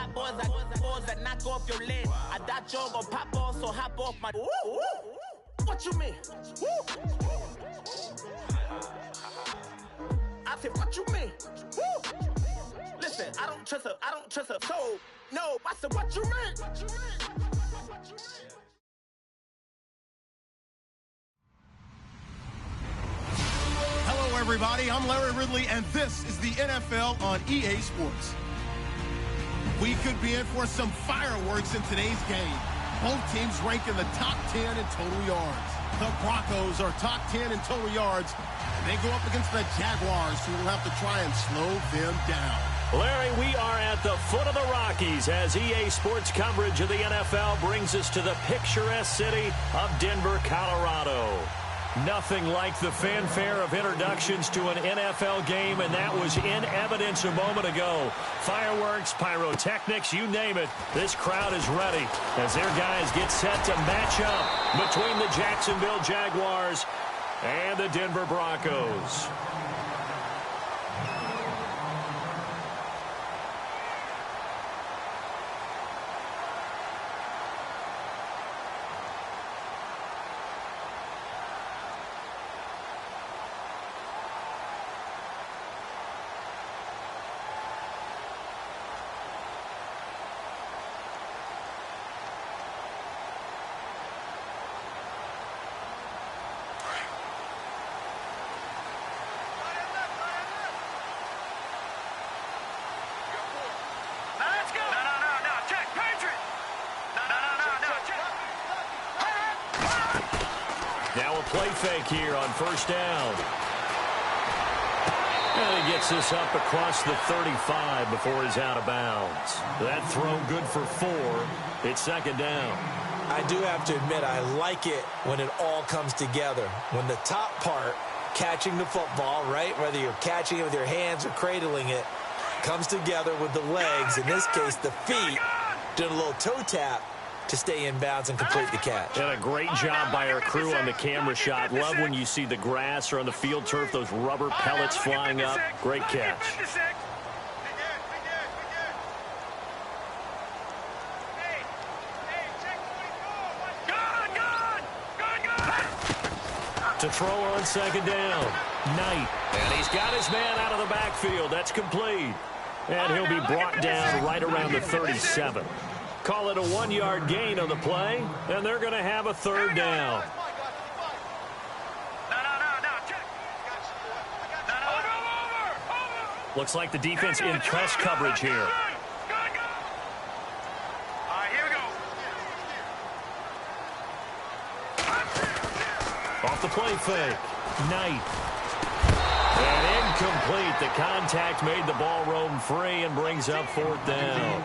got boys that knock off your lid. I thought you gon' pop off, so hop off my. What you mean? I said, what you mean? Listen, I don't trust her. So, no, I said, what you mean? Hello, everybody. I'm Larry Ridley, and this is the NFL on EA Sports. We could be in for some fireworks in today's game. Both teams rank in the top 10 in total yards. The Broncos are top 10 in total yards, and they go up against the Jaguars, who will have to try and slow them down. Larry, we are at the foot of the Rockies as EA Sports coverage of the NFL brings us to the picturesque city of Denver, Colorado. Nothing like the fanfare of introductions to an NFL game, and that was in evidence a moment ago. Fireworks, pyrotechnics, you name it. This crowd is ready as their guys get set to match up between the Jacksonville Jaguars and the Denver Broncos. Now a play fake here on first down. And he gets this up across the 35 before he's out of bounds. That throw good for 4. It's second down. I do have to admit, I like it when it all comes together. When the top part, catching the football, right, whether you're catching it with your hands or cradling it, comes together with the legs, in this case the feet, doing a little toe tap to stay in bounds and complete the catch. And a great job by our crew on the camera shot. Love when you see the grass or on the field turf, those rubber pellets flying up. Great catch. To throw on second down. Knight. And he's got his man out of the backfield. That's complete. And he'll be brought down right around the 37. Call it a 1-yard gain on the play, and they're going to have a third down. Looks like the defense in press coverage here. Off the play fake. Knight. And incomplete. The contact made the ball roam free and brings up fourth down.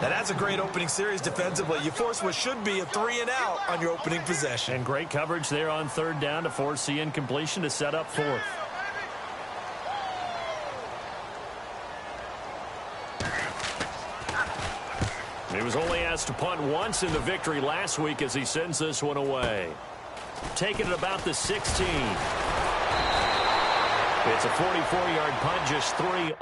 Now that's a great opening series defensively. You force what should be a 3-and-out on your opening possession. And great coverage there on third down to force the incompletion to set up fourth. He was only asked to punt once in the victory last week as he sends this one away. Taking it about the 16. It's a 44-yard punt, just 3.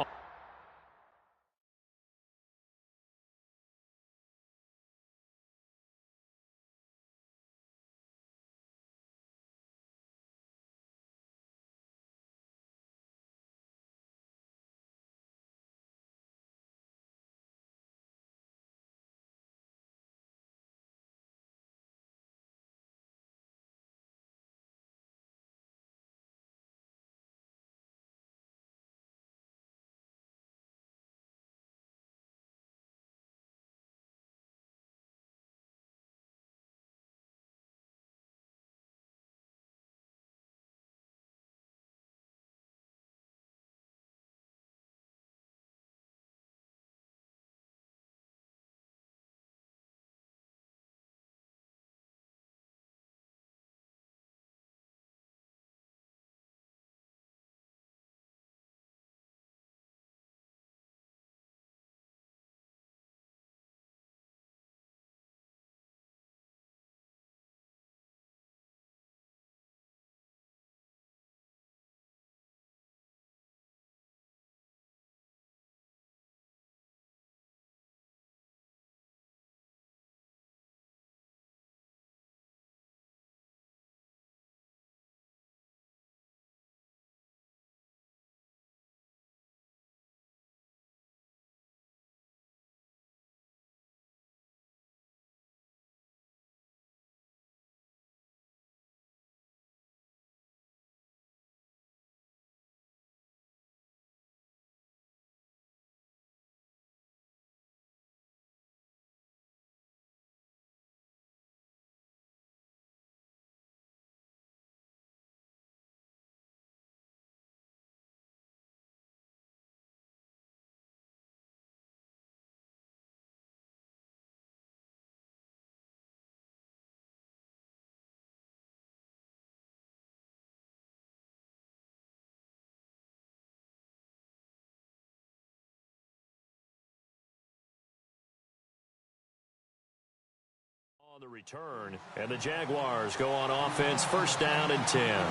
the return, and the Jaguars go on offense, first down and 10.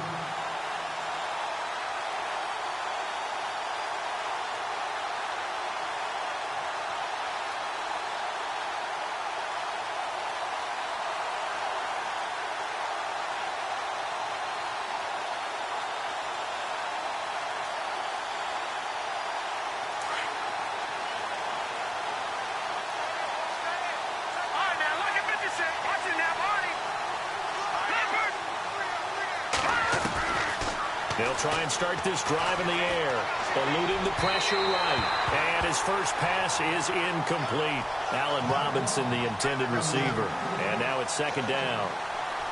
They'll try and start this drive in the air, eluding the pressure right. And his first pass is incomplete. Allen Robinson, the intended receiver. And now it's second down.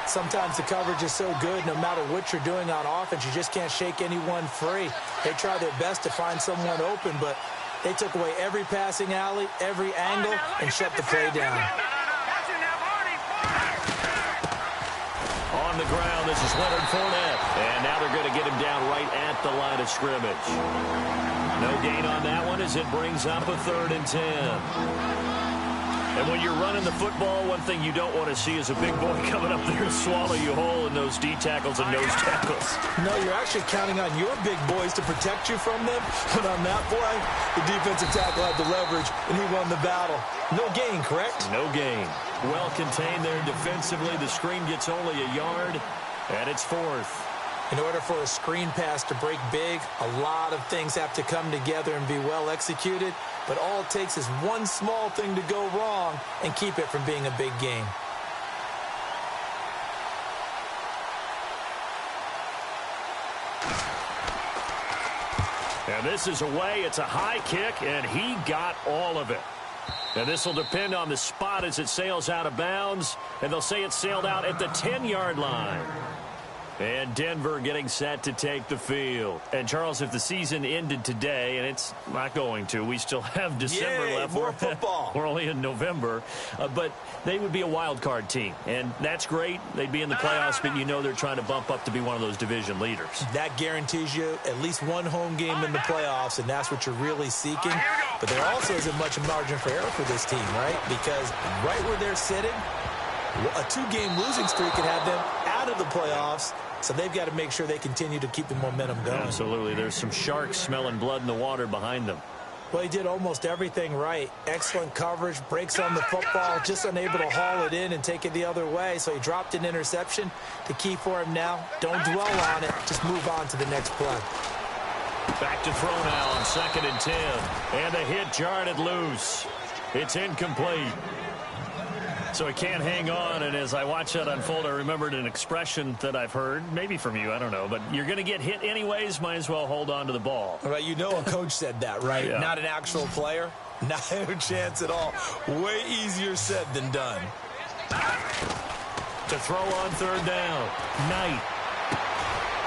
Sometimes the coverage is so good, no matter what you're doing on offense, you just can't shake anyone free. They try their best to find someone open, but they took away every passing alley, every angle, and shut the play down. On the ground, this is Leonard Fournette. And now they're going to get him down right at the line of scrimmage. No gain on that one as it brings up a 3rd and 10. And when you're running the football, one thing you don't want to see is a big boy coming up there to swallow you whole in those D tackles and nose tackles. No, you're actually counting on your big boys to protect you from them. But on that play, the defensive tackle had the leverage, and he won the battle. No gain, correct? No gain. Well contained there defensively. The screen gets only a yard, and it's 4th. In order for a screen pass to break big, a lot of things have to come together and be well executed. But all it takes is one small thing to go wrong and keep it from being a big game. And this is away. It's a high kick, and he got all of it. And this will depend on the spot as it sails out of bounds. And they'll say it sailed out at the 10-yard line. And Denver getting set to take the field. And, Charles, if the season ended today, and it's not going to, we still have December left. More football. We're only in November. But they would be a wild card team. And that's great. They'd be in the playoffs, but you know they're trying to bump up to be one of those division leaders. That guarantees you at least one home game in the playoffs, and that's what you're really seeking. But there also isn't much margin for error for this team, right? Because right where they're sitting, a 2-game losing streak could have them out of the playoffs. So they've got to make sure they continue to keep the momentum going. Absolutely. There's some sharks smelling blood in the water behind them. Well, he did almost everything right. Excellent coverage, breaks on the football, just unable to haul it in and take it the other way. So he dropped an interception. The key for him now, don't dwell on it. Just move on to the next play. Back to throw now on 2nd and 10. And the hit jarred it loose. It's incomplete. So he can't hang on, and as I watch that unfold, I remembered an expression that I've heard, maybe from you, I don't know, but you're going to get hit anyways, might as well hold on to the ball. Right, you know a coach said that, right? Yeah. Not an actual player. Not a chance at all. Way easier said than done. To throw on 3rd down. Knight.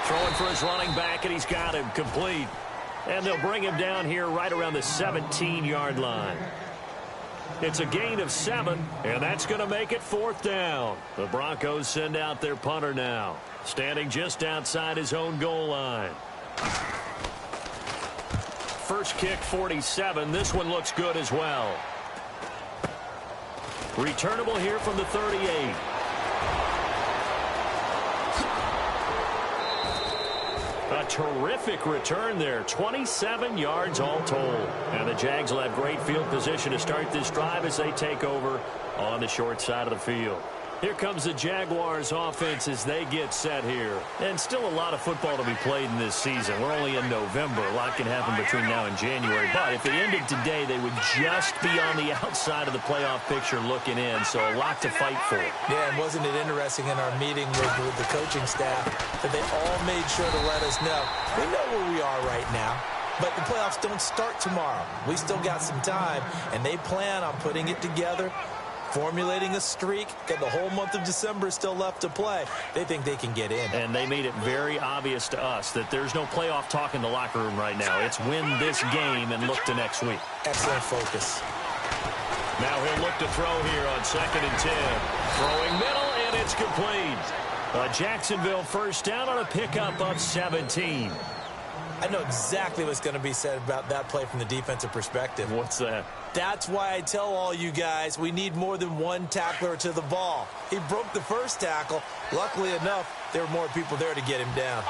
Throwing for his running back, and he's got him complete. And they'll bring him down here right around the 17-yard line. It's a gain of 7, and that's going to make it 4th down. The Broncos send out their punter now, standing just outside his own goal line. First kick, 47. This one looks good as well. Returnable here from the 38. A terrific return there. 27 yards all told. And the Jags will have great field position to start this drive as they take over on the short side of the field. Here comes the Jaguars offense as they get set here. And still a lot of football to be played in this season. We're only in November. A lot can happen between now and January. But if it ended today, they would just be on the outside of the playoff picture looking in. So a lot to fight for. Yeah, and wasn't it interesting in our meeting with the coaching staff that they all made sure to let us know. We know where we are right now. But the playoffs don't start tomorrow. We still got some time. And they plan on putting it together, formulating a streak. Got the whole month of December still left to play. They think they can get in. And they made it very obvious to us that there's no playoff talk in the locker room right now. It's win this game and look to next week. Excellent focus. Now he'll look to throw here on 2nd and 10. Throwing middle, and it's complete. A Jacksonville first down on a pickup of 17. I know exactly what's going to be said about that play from the defensive perspective. What's that? That's why I tell all you guys we need more than one tackler to the ball. He broke the first tackle. Luckily enough, there were more people there to get him down.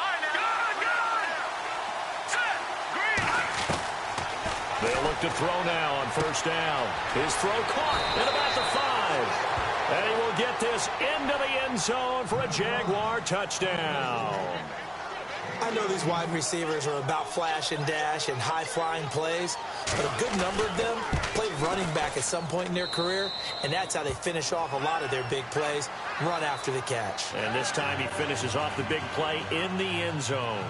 They look to throw now on first down. His throw caught at about the 5. And he will get this into the end zone for a Jaguar touchdown. I know these wide receivers are about flash and dash and high-flying plays, but a good number of them played running back at some point in their career, and that's how they finish off a lot of their big plays, run after the catch. And this time he finishes off the big play in the end zone.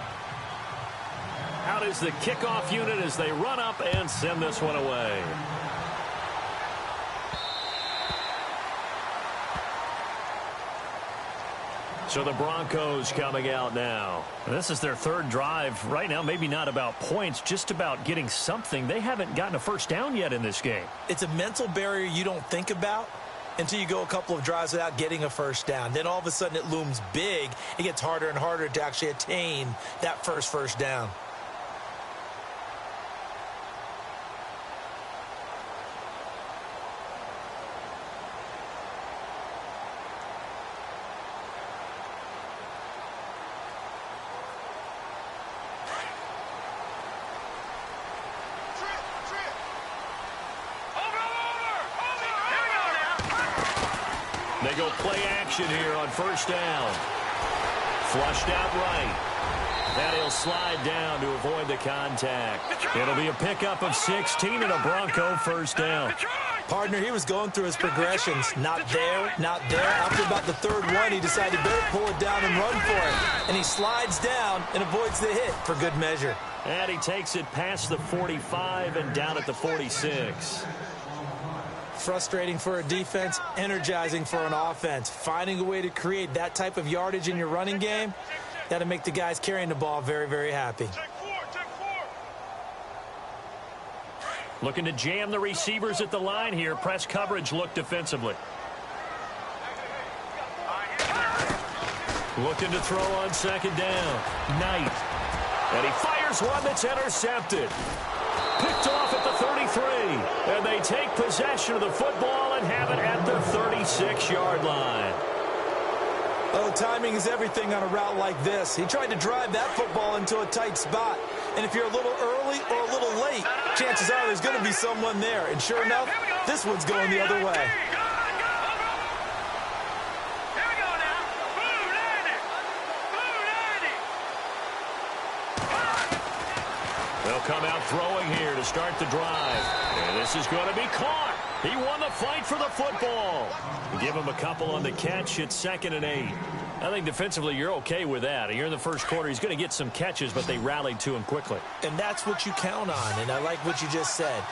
Out is the kickoff unit as they run up and send this one away. So the Broncos coming out now. This is their third drive right now. Maybe not about points, just about getting something. They haven't gotten a first down yet in this game. It's a mental barrier you don't think about until you go a couple of drives without getting a first down. Then all of a sudden it looms big. It gets harder and harder to actually attain that first down. They go play action here on first down. Flushed out right. And he'll slide down to avoid the contact. It'll be a pickup of 16 and a Bronco first down. Partner, he was going through his progressions. Not there, not there. After about the third one, he decided he better pull it down and run for it. And he slides down and avoids the hit for good measure. And he takes it past the 45 and down at the 46. Frustrating for a defense, energizing for an offense. Finding a way to create that type of yardage in your running game, that'll make the guys carrying the ball very, very happy. Looking to jam the receivers at the line here. Press coverage look defensively. Looking to throw on second down. Knight. And he fires one that's intercepted. Picked off at the 33. And they take possession of the football and have it at the 36-yard line. Oh, timing is everything on a route like this. He tried to drive that football into a tight spot. And if you're a little early or a little late, chances are there's going to be someone there. And sure enough, this one's going the other way. They'll come out throwing here to start the drive. And this is going to be caught. He won the fight for the football. Give him a couple on the catch. It's 2nd and 8. I think defensively you're okay with that. Here in the first quarter, he's going to get some catches, but they rallied to him quickly. And that's what you count on, and I like what you just said.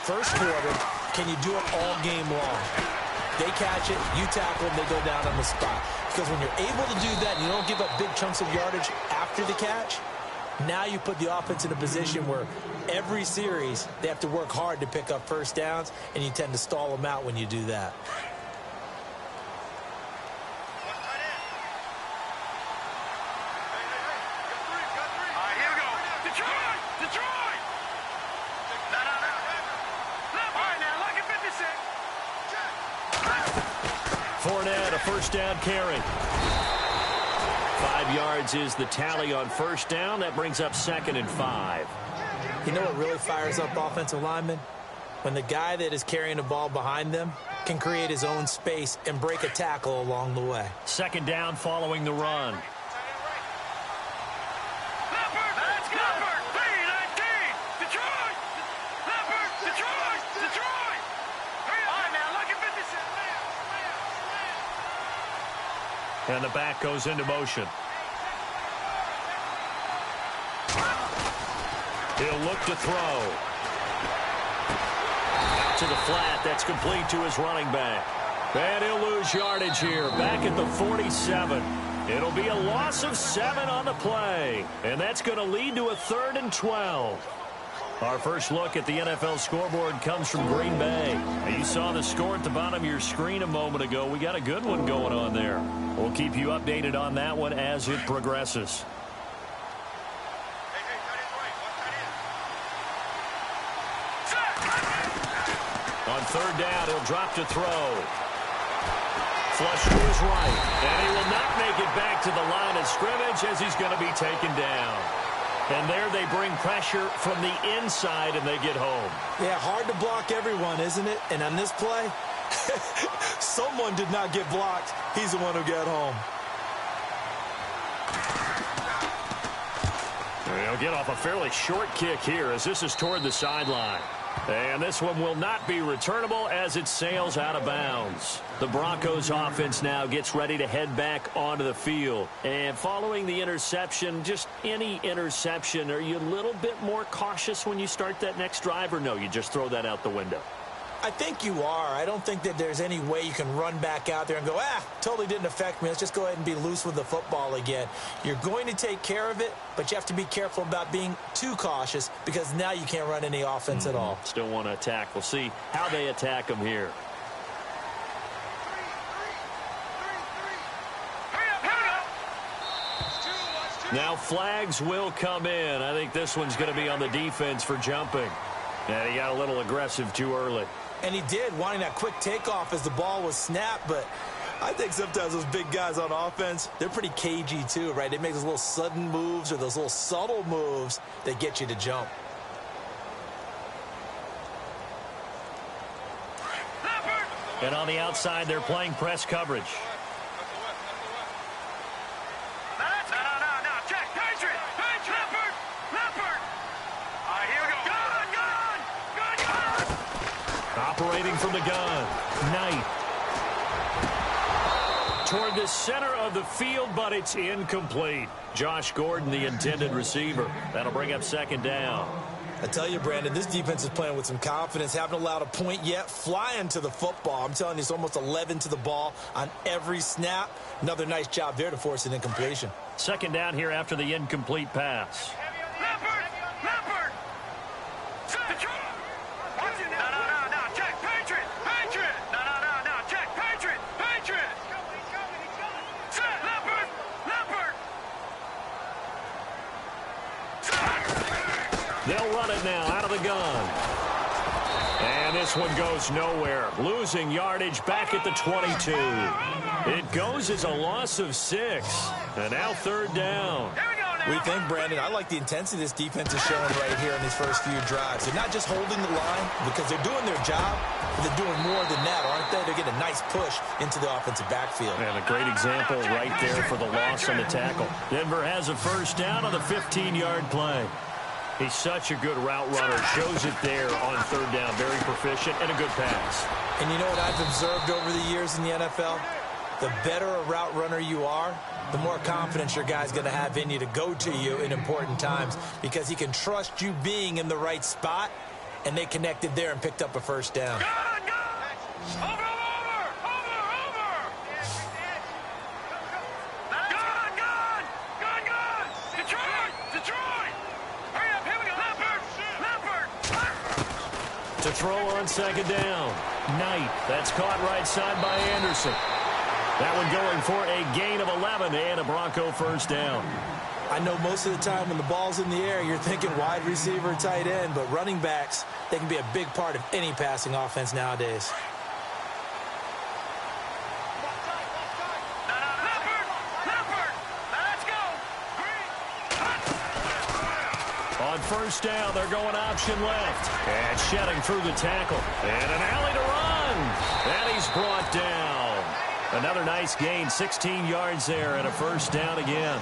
First quarter, can you do it all game long? They catch it, you tackle them, they go down on the spot. Because when you're able to do that and you don't give up big chunks of yardage after the catch, now you put the offense in a position where every series they have to work hard to pick up first downs, and you tend to stall them out when you do that. Fournette, a first down carry. 5 yards is the tally on first down. That brings up 2nd and 5. You know what really fires up offensive linemen? When the guy that is carrying the ball behind them can create his own space and break a tackle along the way. 2nd down following the run. And the back goes into motion. He'll look to throw. Out to the flat. That's complete to his running back. And he'll lose yardage here. Back at the 47. It'll be a loss of 7 on the play. And that's going to lead to a 3rd and 12. Our first look at the NFL scoreboard comes from Green Bay. Now, you saw the score at the bottom of your screen a moment ago. We got a good one going on there. We'll keep you updated on that one as it progresses. On third down, he'll drop to throw. Flush to his right. And he will not make it back to the line of scrimmage as he's going to be taken down. And there they bring pressure from the inside, and they get home. Yeah, hard to block everyone, isn't it? And on this play, someone did not get blocked. He's the one who got home. They'll get off a fairly short kick here as this is toward the sideline. And this one will not be returnable as it sails out of bounds. The Broncos offense now gets ready to head back onto the field. And following the interception, just any interception, are you a little bit more cautious when you start that next drive, or no, you just throw that out the window? I think you are. I don't think that there's any way you can run back out there and go, totally didn't affect me. Let's just go ahead and be loose with the football again. You're going to take care of it, but you have to be careful about being too cautious because now you can't run any offense at all. Still want to attack. We'll see how they attack them here. Now flags will come in. I think this one's going to be on the defense for jumping. And he got a little aggressive too early. And he did, wanting that quick takeoff as the ball was snapped. But I think sometimes those big guys on offense, they're pretty cagey too, right? They make those little sudden moves or those little subtle moves that get you to jump. And on the outside, they're playing press coverage. Operating from the gun, Knight. Toward the center of the field, but it's incomplete. Josh Gordon, the intended receiver. That'll bring up second down. I tell you, Brandon, this defense is playing with some confidence. Haven't allowed a point yet. Flying to the football. I'm telling you, it's almost 11 to the ball on every snap. Another nice job there to force an incompletion. Second down here after the incomplete pass. They'll run it now out of the gun. And this one goes nowhere. Losing yardage back at the 22. It goes as a loss of 6. And now third down. We think, Brandon, I like the intensity this defense is showing right here in these first few drives. They're not just holding the line because they're doing their job, but they're doing more than that, aren't they? They're getting a nice push into the offensive backfield. And a great example right there for the loss on the tackle. Denver has a first down on the 15-yard play. He's such a good route runner. Shows it there on third down. Very proficient and a good pass. And you know what I've observed over the years in the NFL? The better a route runner you are, the more confidence your guy's going to have in you to go to you in important times because he can trust you being in the right spot, and they connected there and picked up a first down. To throw on second down. Knight. That's caught right side by Anderson. That one going for a gain of 11 and a Bronco first down. I know most of the time when the ball's in the air, you're thinking wide receiver, tight end, but running backs, they can be a big part of any passing offense nowadays. On first down, they're going option left. And shedding through the tackle. And an alley to run. And he's brought down. Another nice gain, 16 yards there and a first down again.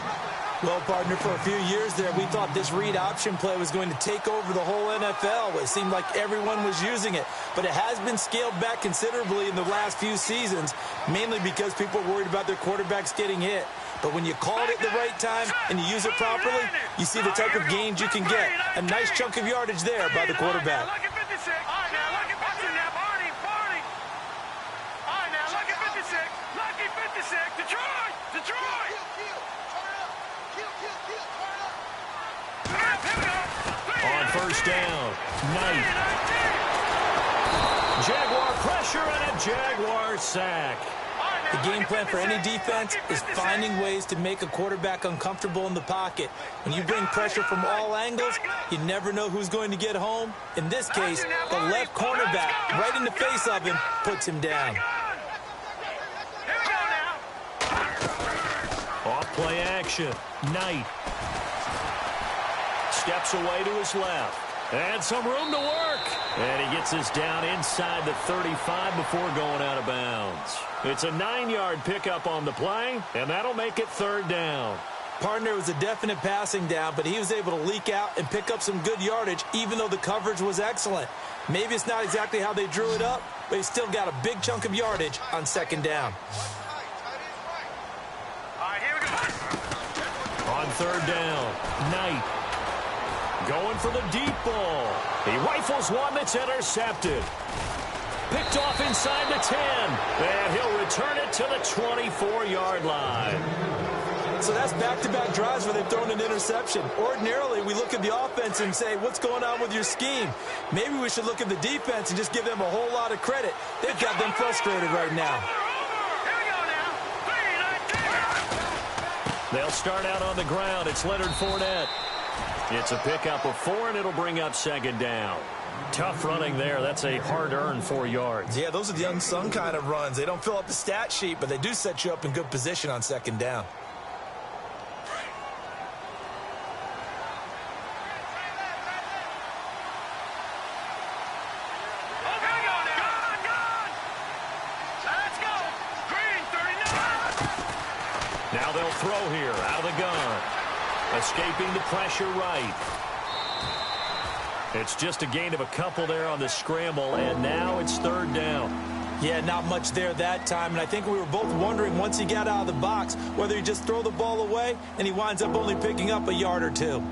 Well, partner, for a few years there, we thought this read option play was going to take over the whole NFL. It seemed like everyone was using it. But it has been scaled back considerably in the last few seasons, mainly because people are worried about their quarterbacks getting hit. But when you call it at the right time and you use it properly, you see the type of gains you can get. A nice chunk of yardage there by the quarterback. On first down, Knight. Jaguar pressure and a Jaguar sack. The game plan for any defense is finding ways to make a quarterback uncomfortable in the pocket. When you bring pressure from all angles, you never know who's going to get home. In this case, the left cornerback, right in the face of him, puts him down. Off play action. Knight steps away to his left. And some room to work. And he gets this down inside the 35 before going out of bounds. It's a 9-yard pickup on the play, and that'll make it 3rd down. Partner was a definite passing down, but he was able to leak out and pick up some good yardage, even though the coverage was excellent. Maybe it's not exactly how they drew it up, but he still got a big chunk of yardage on 2nd down. On 3rd down, Knight going for the deep ball. He rifles one that's intercepted. Picked off inside the 10. And he'll return it to the 24-yard line. So that's back-to-back drives where they've thrown an interception. Ordinarily, we look at the offense and say, what's going on with your scheme? Maybe we should look at the defense and just give them a whole lot of credit. They've got them frustrated right now. They'll start out on the ground. It's Leonard Fournette. It's a pickup of 4, and it'll bring up 2nd down. Tough running there. That's a hard-earned 4 yards. Yeah, those are the unsung kind of runs. They don't fill up the stat sheet, but they do set you up in good position on 2nd down. Now they'll throw here out of the gun. Escaping the pressure right. It's just a gain of a couple there on the scramble, and now it's 3rd down. Yeah, not much there that time, and I think we were both wondering once he got out of the box whether he'd just throw the ball away, and he winds up only picking up a yard or 2.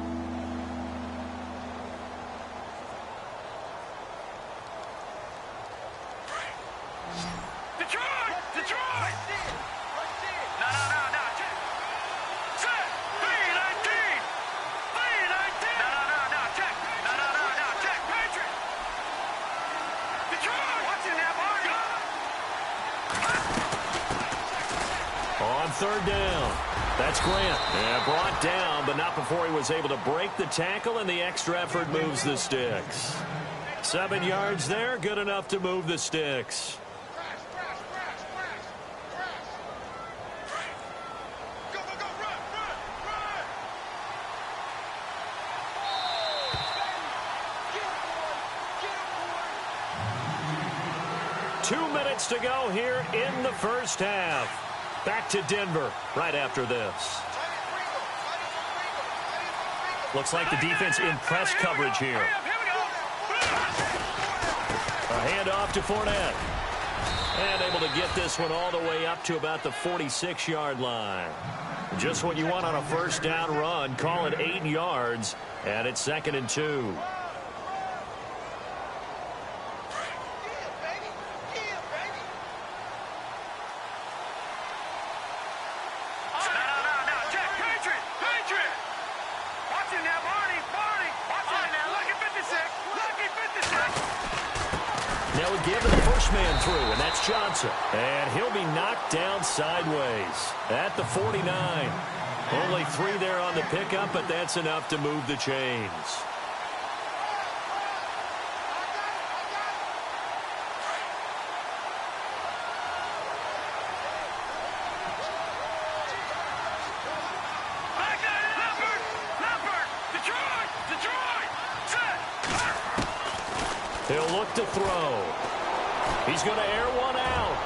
On 3rd down, that's Grant. Yeah, brought down, but not before he was able to break the tackle, and the extra effort moves the sticks. 7 yards there, good enough to move the sticks. To go here in the 1st half. Back to Denver right after this. Looks like the defense in press coverage here. A handoff to Fournette. And able to get this one all the way up to about the 46-yard line. Just what you want on a 1st down run. Call it 8 yards. And it's 2nd and 2. Now we give the first man through, and that's Johnson. And he'll be knocked down sideways at the 49. Only 3 there on the pickup, but that's enough to move the chains. He'll look to throw. He's going to air one out.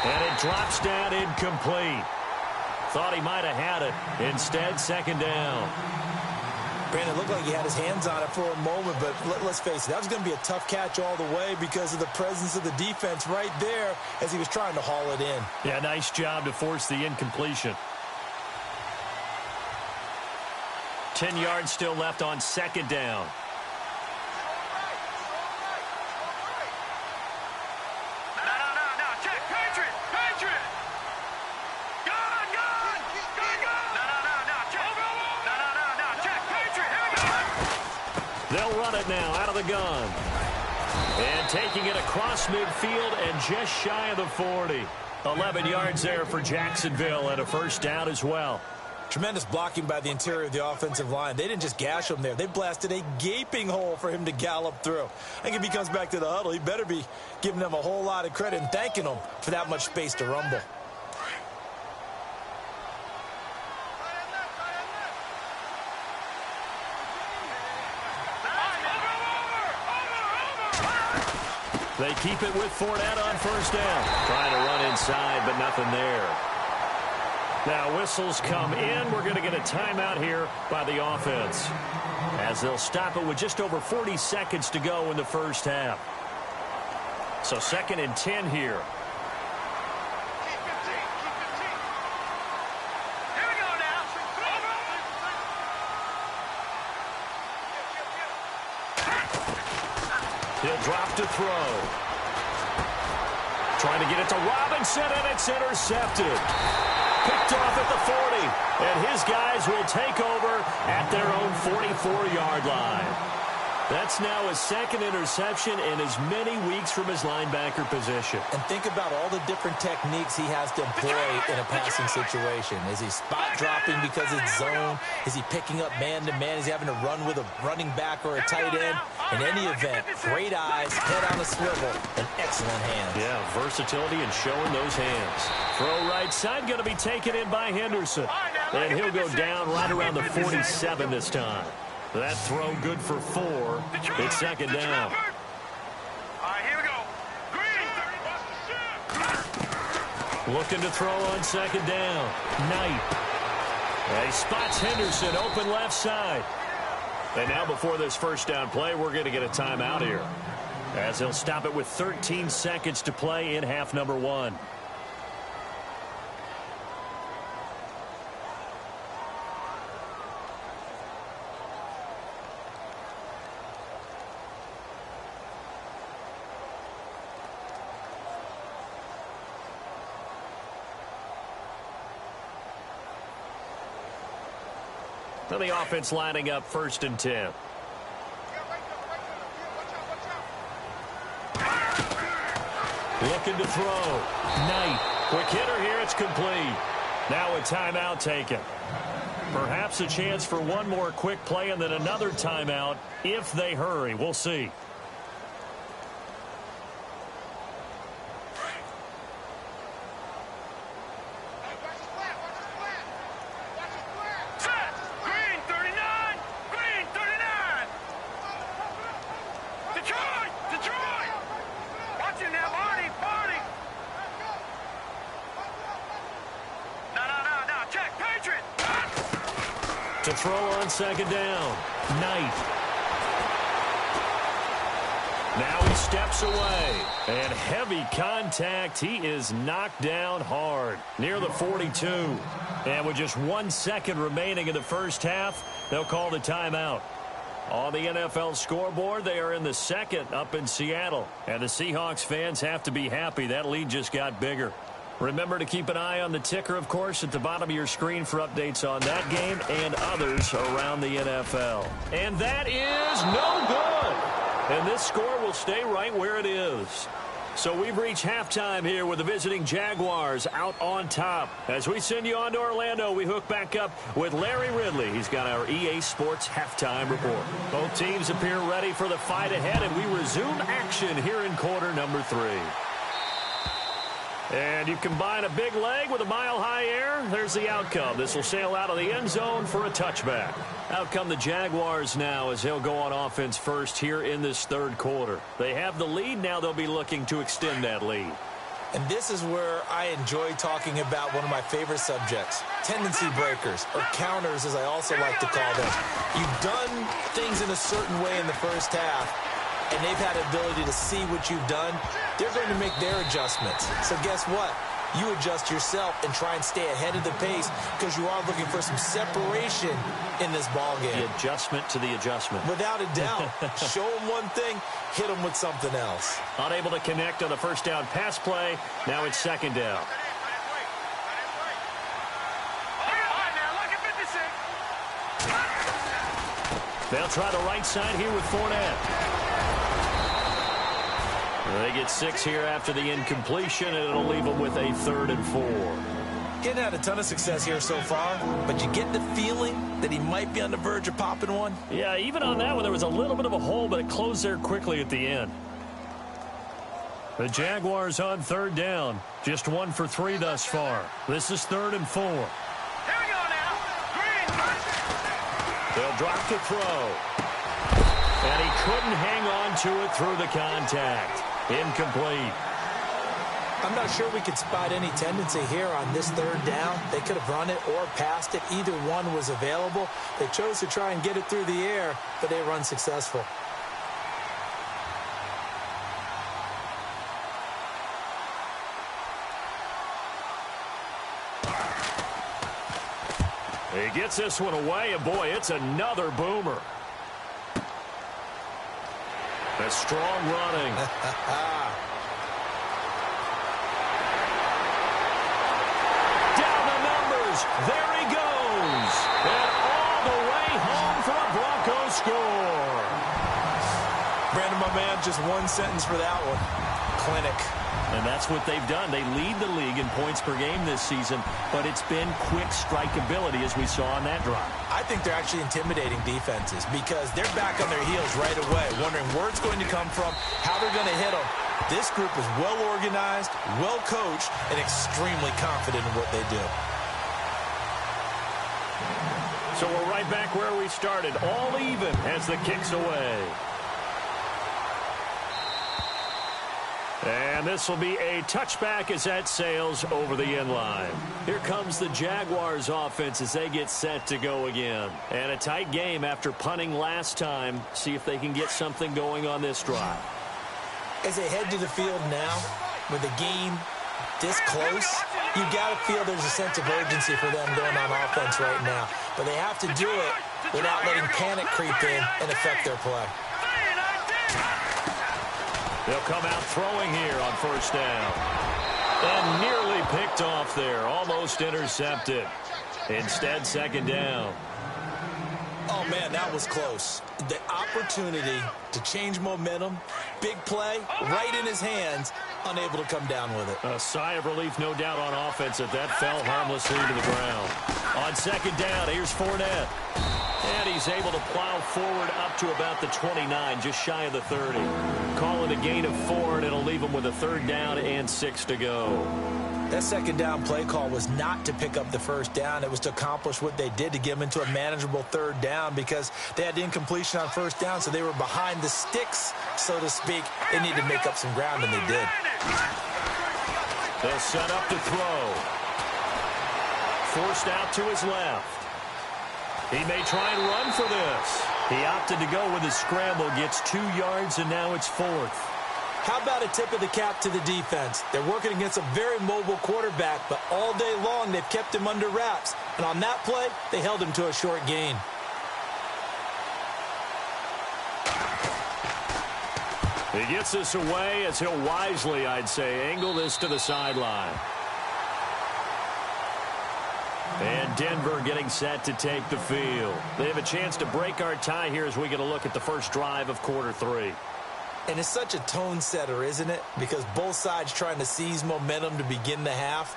And it drops down incomplete. Thought he might have had it. Instead, 2nd down. Brandon, it looked like he had his hands on it for a moment, but let's face it, that was going to be a tough catch all the way because of the presence of the defense right there as he was trying to haul it in. Yeah, nice job to force the incompletion. 10 yards still left on 2nd down. They'll run it now out of the gun. And taking it across midfield and just shy of the 40. 11 yards there for Jacksonville and a first down as well. Tremendous blocking by the interior of the offensive line. They didn't just gash him there. They blasted a gaping hole for him to gallop through. I think if he comes back to the huddle, he better be giving them a whole lot of credit and thanking them for that much space to rumble. They keep it with Fournette on first down. Trying to run inside, but nothing there. Now whistles come in. We're going to get a timeout here by the offense, as they'll stop it with just over 40 seconds to go in the first half. So 2nd and 10 here. He'll drop to throw. Trying to get it to Robinson, and it's intercepted. Picked off at the 40, and his guys will take over at their own 44-yard line. That's now his 2nd interception in as many weeks from his linebacker position. And think about all the different techniques he has to employ in a passing situation. Is he spot dropping because it's zone? Is he picking up man-to-man? Is he having to run with a running back or a tight end? In any event, great eyes, head on a swivel, and excellent hands. Yeah, versatility and showing those hands. Throw right side, going to be taken in by Henderson. And he'll go down right around the 47 this time. That throw good for 4. It's 2nd down. All right, here we go. Green. Looking to throw on 2nd down. Knight. He spots Henderson open left side. And now before this first down play, we're going to get a timeout here, as he'll stop it with 13 seconds to play in half number 1. So the offense lining up 1st and 10. Looking to throw. Knight. Quick hitter here. It's complete. Now a timeout taken. Perhaps a chance for one more quick play and then another timeout if they hurry. We'll see. To throw on 2nd down. Knight. Now he steps away. And heavy contact. He is knocked down hard near the 42. And with just 1 second remaining in the first half, they'll call the timeout. On the NFL scoreboard, they are in the 2nd up in Seattle. And the Seahawks fans have to be happy. That lead just got bigger. Remember to keep an eye on the ticker, of course, at the bottom of your screen for updates on that game and others around the NFL. And that is no good. And this score will stay right where it is. So we've reached halftime here with the visiting Jaguars out on top. As we send you on to Orlando, we hook back up with Larry Ridley. He's got our EA Sports halftime report. Both teams appear ready for the fight ahead, and we resume action here in quarter number 3. And you combine a big leg with a mile-high air, there's the outcome. This will sail out of the end zone for a touchback. Out come the Jaguars now as they'll go on offense first here in this 3rd quarter. They have the lead. Now they'll be looking to extend that lead. And this is where I enjoy talking about one of my favorite subjects, tendency breakers, or counters as I also like to call them. You've done things in a certain way in the first half, and they've had the ability to see what you've done. They're going to make their adjustments. So guess what? You adjust yourself and try and stay ahead of the pace because you are looking for some separation in this ball game. The adjustment to the adjustment. Without a doubt. Show them one thing, hit them with something else. Unable to connect on the first down pass play. Now it's 2nd down. They'll try the right side here with Fournette. They get 6 here after the incompletion, and it'll leave them with a 3rd and 4. Getting had a ton of success here so far, but you get the feeling that he might be on the verge of popping one. Yeah, even on that one, there was a little bit of a hole, but it closed there quickly at the end. The Jaguars on 3rd down. Just 1 for 3 thus far. This is 3rd and 4. Here we go now. Green. They'll drop to throw. And he couldn't hang on to it through the contact. Incomplete. I'm not sure we could spot any tendency here on this 3rd down. They could have run it or passed it. Either one was available. They chose to try and get it through the air, but they run successful. He gets this one away, and boy, it's another boomer. A strong running. Down the numbers. There he goes. And all the way home for a Broncos score. Brandon, my man, just one sentence for that one. Clinic. And that's what they've done. They lead the league in points per game this season, but it's been quick strikeability as we saw on that drive. I think they're actually intimidating defenses because they're back on their heels right away, wondering where it's going to come from, how they're going to hit them. This group is well organized, well coached, and extremely confident in what they do. So we're right back where we started, all even as the kick's away. And this will be a touchback as that sails over the end line. Here comes the Jaguars offense as they get set to go again. And a tight game after punting last time. See if they can get something going on this drive. As they head to the field now, with the game this close, you got to feel there's a sense of urgency for them going on offense right now. But they have to do it without letting panic creep in and affect their play. They'll come out throwing here on 1st down. And nearly picked off there. Almost intercepted. Instead, 2nd down. Oh, man, that was close. The opportunity to change momentum, big play, right in his hands, unable to come down with it. A sigh of relief, no doubt, on offense if that fell harmlessly to the ground. On 2nd down, here's Fournette. And he's able to plow forward up to about the 29, just shy of the 30. Call it a gain of 4, and it'll leave him with a 3rd down and 6 to go. That 2nd down play call was not to pick up the 1st down. It was to accomplish what they did to get them into a manageable 3rd down because they had incompletion on 1st down, so they were behind the sticks, so to speak. They needed to make up some ground, and they did. They'll set up to throw. Forced out to his left. He may try and run for this. He opted to go with his scramble, gets 2 yards, and now it's 4th. How about a tip of the cap to the defense? They're working against a very mobile quarterback, but all day long they've kept him under wraps. And on that play, they held him to a short gain. He gets this away as he'll wisely, I'd say, angle this to the sideline. And Denver getting set to take the field. They have a chance to break our tie here as we get a look at the first drive of quarter 3. And it's such a tone setter, isn't it? Because both sides trying to seize momentum to begin the half.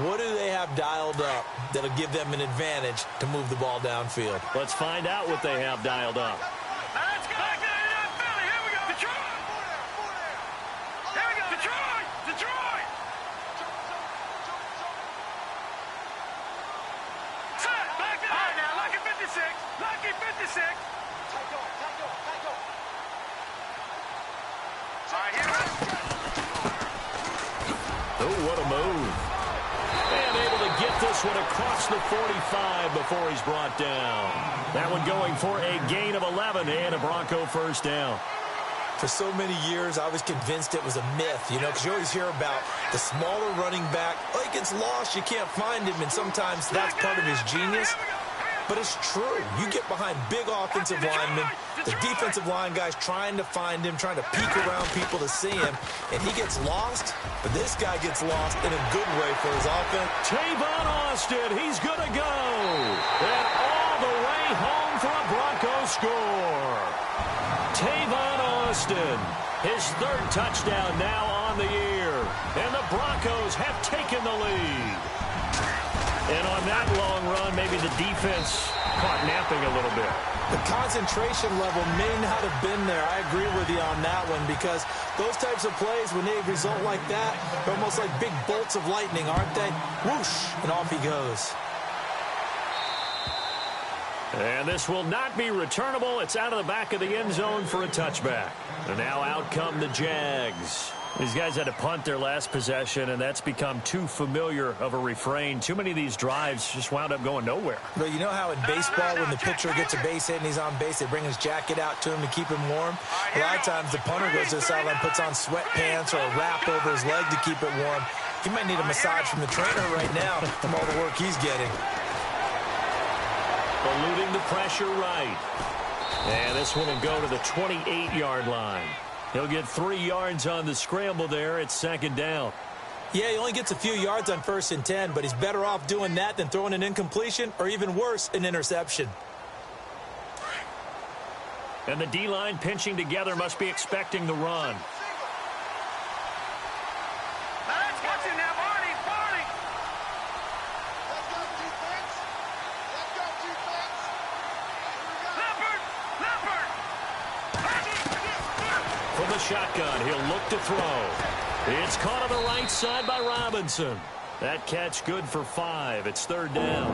What do they have dialed up that'll give them an advantage to move the ball downfield? Let's find out what they have dialed up. Let's go. Philly, here we go. Detroit. Here we go. Detroit. Detroit. Set. Back it. All right, now, lucky 56. Lucky 56. All right, here we go. Oh, what a move. And able to get this one across the 45 before he's brought down. That one going for a gain of 11 and a Bronco 1st down. For so many years, I was convinced it was a myth, you know, because you always hear about the smaller running back. Oh, he gets lost, you can't find him, and sometimes that's part of his genius. But it's true. You get behind big offensive linemen, the defensive line guys trying to find him, trying to peek around people to see him, and he gets lost, but this guy gets lost in a good way for his offense. Tavon Austin, he's going to go. And all the way home for a Bronco score. Tavon Austin His third touchdown now on the year. And the Broncos have taken the lead. And on that long run, maybe the defense caught napping a little bit. The concentration level may not have been there. I agree with you on that one, because those types of plays, when they result like that, they're almost like big bolts of lightning, aren't they? Whoosh, and off he goes. And this will not be returnable. It's out of the back of the end zone for a touchback. And now out come the Jags. These guys had to punt their last possession, and that's become too familiar of a refrain. Too many of these drives just wound up going nowhere. But you know how in baseball, when the pitcher gets a base hit and he's on base, they bring his jacket out to him to keep him warm? A lot of times the punter goes to the sideline, puts on sweatpants or a wrap over his leg to keep it warm. He might need a massage from the trainer right now from all the work he's getting. Eluding the pressure right. And this one will go to the 28-yard line. He'll get 3 yards on the scramble there. It's second down. Yeah, he only gets a few yards on 1st and 10, but he's better off doing that than throwing an incompletion or, even worse, an interception. And the D-line pinching together must be expecting the run. From the shotgun, he'll look to throw. It's caught on the right side by Robinson. That catch good for 5. It's third down.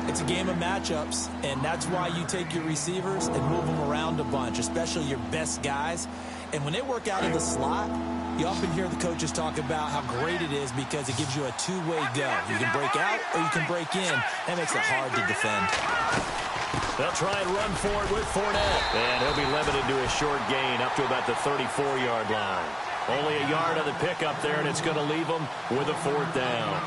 It's a game of matchups, and that's why you take your receivers and move them around a bunch, especially your best guys. And when they work out of the slot, you often hear the coaches talk about how great it is because it gives you a two-way go. You can break out or you can break in. That makes it hard to defend. They'll try and run for it with Fournette. And he'll be limited to a short gain up to about the 34-yard line. Only a yard on the pickup there, and it's going to leave them with a 4th down.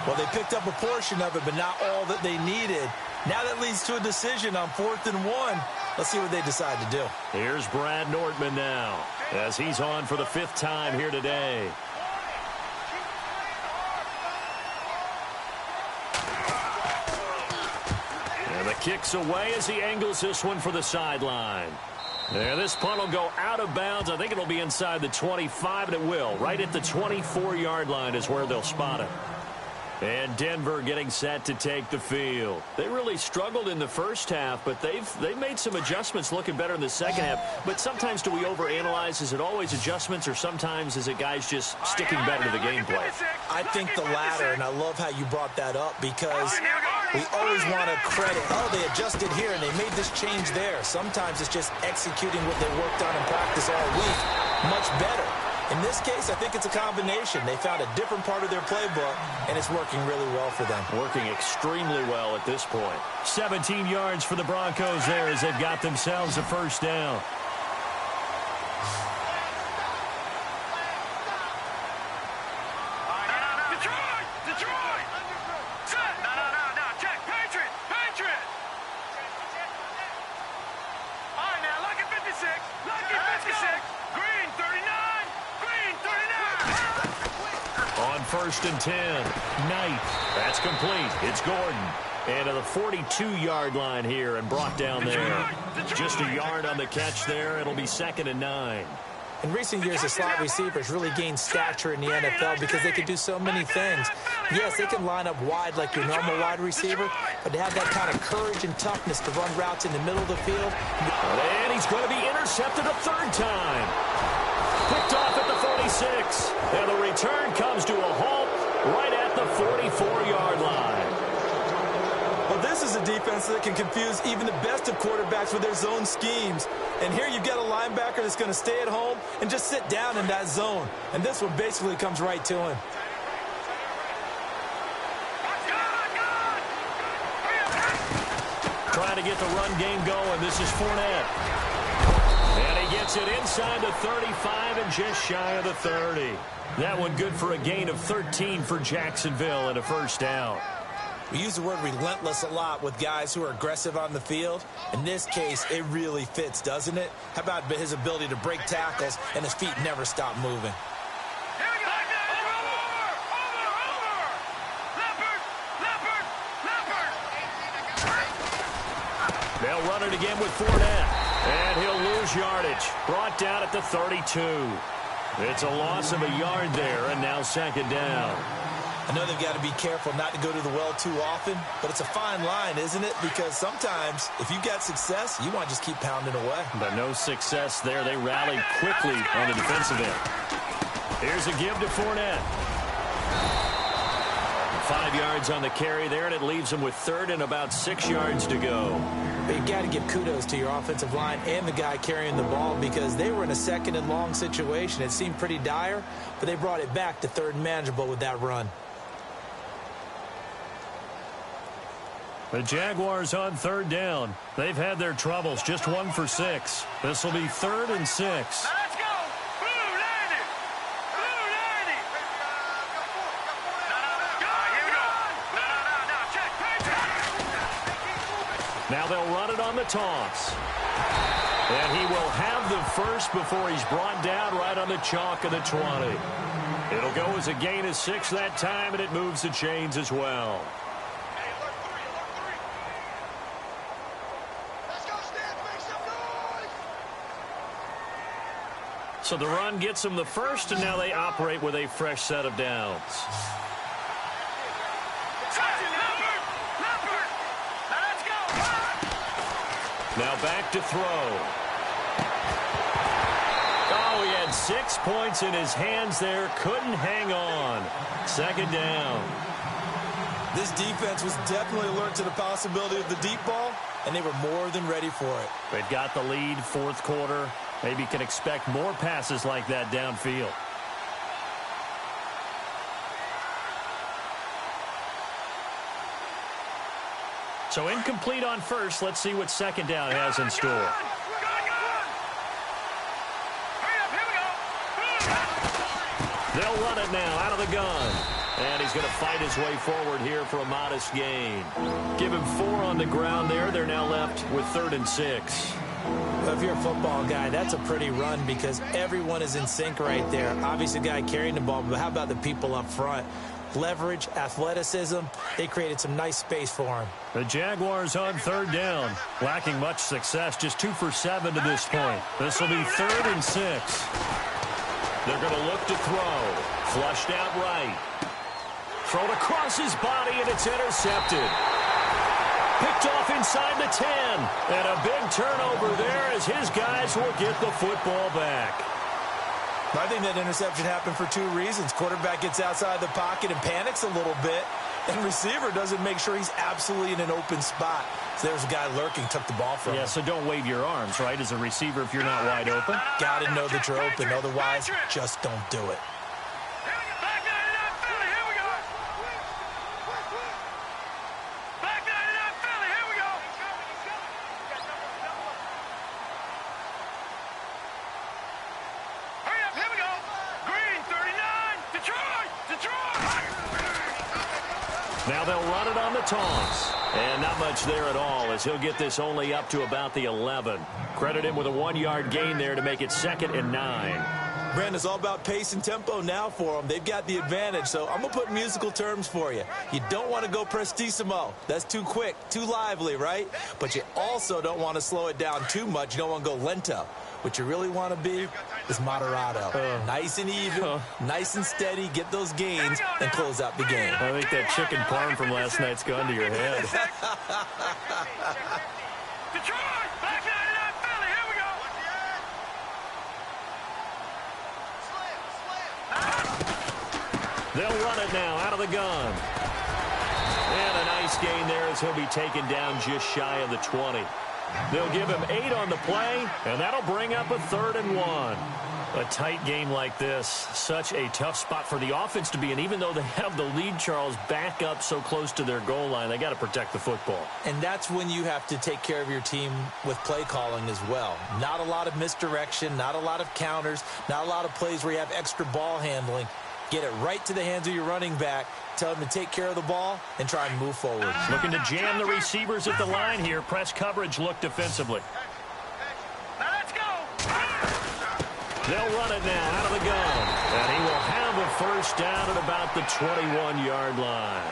Well, they picked up a portion of it, but not all that they needed. Now that leads to a decision on 4th and 1. Let's see what they decide to do. Here's Brad Nortman now, as he's on for the 5th time here today. And the kick's away as he angles this one for the sideline. And this punt will go out of bounds. I think it'll be inside the 25, and it will. Right at the 24-yard line is where they'll spot it. And Denver getting set to take the field. They really struggled in the first half, but they've made some adjustments looking better in the second half. But sometimes do we overanalyze? Is it always adjustments, or sometimes is it guys just sticking better to the game play? I think the latter, and I love how you brought that up because we always want to credit, oh, they adjusted here and they made this change there. Sometimes it's just executing what they worked on in practice all week much better. In this case, I think it's a combination. They found a different part of their playbook, and it's working really well for them. Working extremely well at this point. 17 yards for the Broncos there as they've got themselves a first down. Detroit! Set! No, check! Patriot! All right, now, Lucky 56! Lucky 56! Green 39! On 1st and 10, Knight. That's complete. It's Gordon. And to the 42-yard line here and brought down there. Just a yard on the catch there. It'll be 2nd and 9. In recent years, the slot receivers really gained stature in the NFL because they can do so many things. Yes, they can line up wide like your normal wide receiver, but to have that kind of courage and toughness to run routes in the middle of the field. And he's going to be intercepted a 3rd time. Picked off at the 46. And the return comes to a halt right at the 44-yard line. Well, this is a defense that can confuse even the best of quarterbacks with their zone schemes. And here you've got a linebacker that's going to stay at home and just sit down in that zone. And this one basically comes right to him. Trying to get the run game going. This is Fournette. And he gets it inside the 35 and just shy of the 30. That one good for a gain of 13 for Jacksonville and a first down. We use the word relentless a lot with guys who are aggressive on the field. In this case, it really fits, doesn't it? How about his ability to break tackles and his feet never stop moving? They'll run it again with Fournette. And he'll lose yardage. Brought down at the 32. It's a loss of a yard there, and now second down. I know they've got to be careful not to go to the well too often, but it's a fine line, isn't it? Because sometimes, if you've got success, you want to just keep pounding away. But no success there. They rallied quickly on the defensive end. Here's a give to Fournette. 5 yards on the carry there, and it leaves them with third and about 6 yards to go. But you've got to give kudos to your offensive line and the guy carrying the ball because they were in a second and long situation. It seemed pretty dire, but they brought it back to third and manageable with that run. The Jaguars on third down. They've had their troubles, just 1 for 6. This will be 3rd and 6. Let's go! Blue 90! Blue 90! Here we go! No, check! Now they'll run it on the toss. And he will have the first before he's brought down right on the chalk of the 20. It'll go as a gain of 6 that time, and it moves the chains as well. So the run gets them the first, and now they operate with a fresh set of downs. Now back to throw. Oh, he had 6 points in his hands there. Couldn't hang on. Second down. This defense was definitely alert to the possibility of the deep ball, and they were more than ready for it. They've got the lead, fourth quarter. Maybe can expect more passes like that downfield. So incomplete on first. Let's see what second down has in store. They'll run it now out of the gun. And he's going to fight his way forward here for a modest gain. Give him 4 on the ground there. They're now left with 3rd and 6. Well, if you're a football guy, that's a pretty run because everyone is in sync right there. Obviously, the guy carrying the ball, but how about the people up front? Leverage, athleticism, they created some nice space for him. The Jaguars on third down. Lacking much success, just 2 for 7 to this point. This will be 3rd and 6. They're going to look to throw. Flushed out right. Thrown across his body, and it's intercepted. Picked off inside the 10. And a big turnover there as his guys will get the football back. I think that interception happened for 2 reasons. Quarterback gets outside the pocket and panics a little bit. And receiver doesn't make sure he's absolutely in an open spot. So there's a guy lurking, took the ball from him. Yeah, so don't wave your arms, right, as a receiver if you're not wide open. Got to know that you're open. Otherwise, just don't do it. Now they'll run it on the toss. And not much there at all as he'll get this only up to about the 11. Credit him with a 1-yard gain there to make it 2nd and 9. Brandon, it's all about pace and tempo now for them. They've got the advantage, so I'm going to put musical terms for you. You don't want to go prestissimo. That's too quick, too lively, right? But you also don't want to slow it down too much. You don't want to go lento. What you really want to be is moderato. Nice and even, nice and steady, get those gains, and close out the game. I think that chicken parm from last night's gone to your head. Detroit, back 99 Philly, here we go. They'll run it now out of the gun. And a nice gain there as he'll be taken down just shy of the 20. They'll give him 8 on the play, and that'll bring up a 3rd and 1. A tight game like this, such a tough spot for the offense to be in. Even though they have the lead, Charles, back up so close to their goal line, they got to protect the football. And that's when you have to take care of your team with play calling as well. Not a lot of misdirection, not a lot of counters, not a lot of plays where you have extra ball handling. Get it right to the hands of your running back. Tell him to take care of the ball and try and move forward. Looking to jam the receivers at the line here. Press coverage, look defensively. Now let's go. They'll run it now out of the gun. And he will have a first down at about the 21-yard line.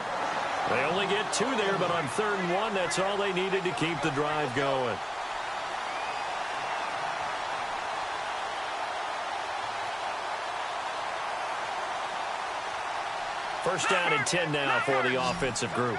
They only get 2 there, but on 3rd and 1, that's all they needed to keep the drive going. First down and 10 now for the offensive group.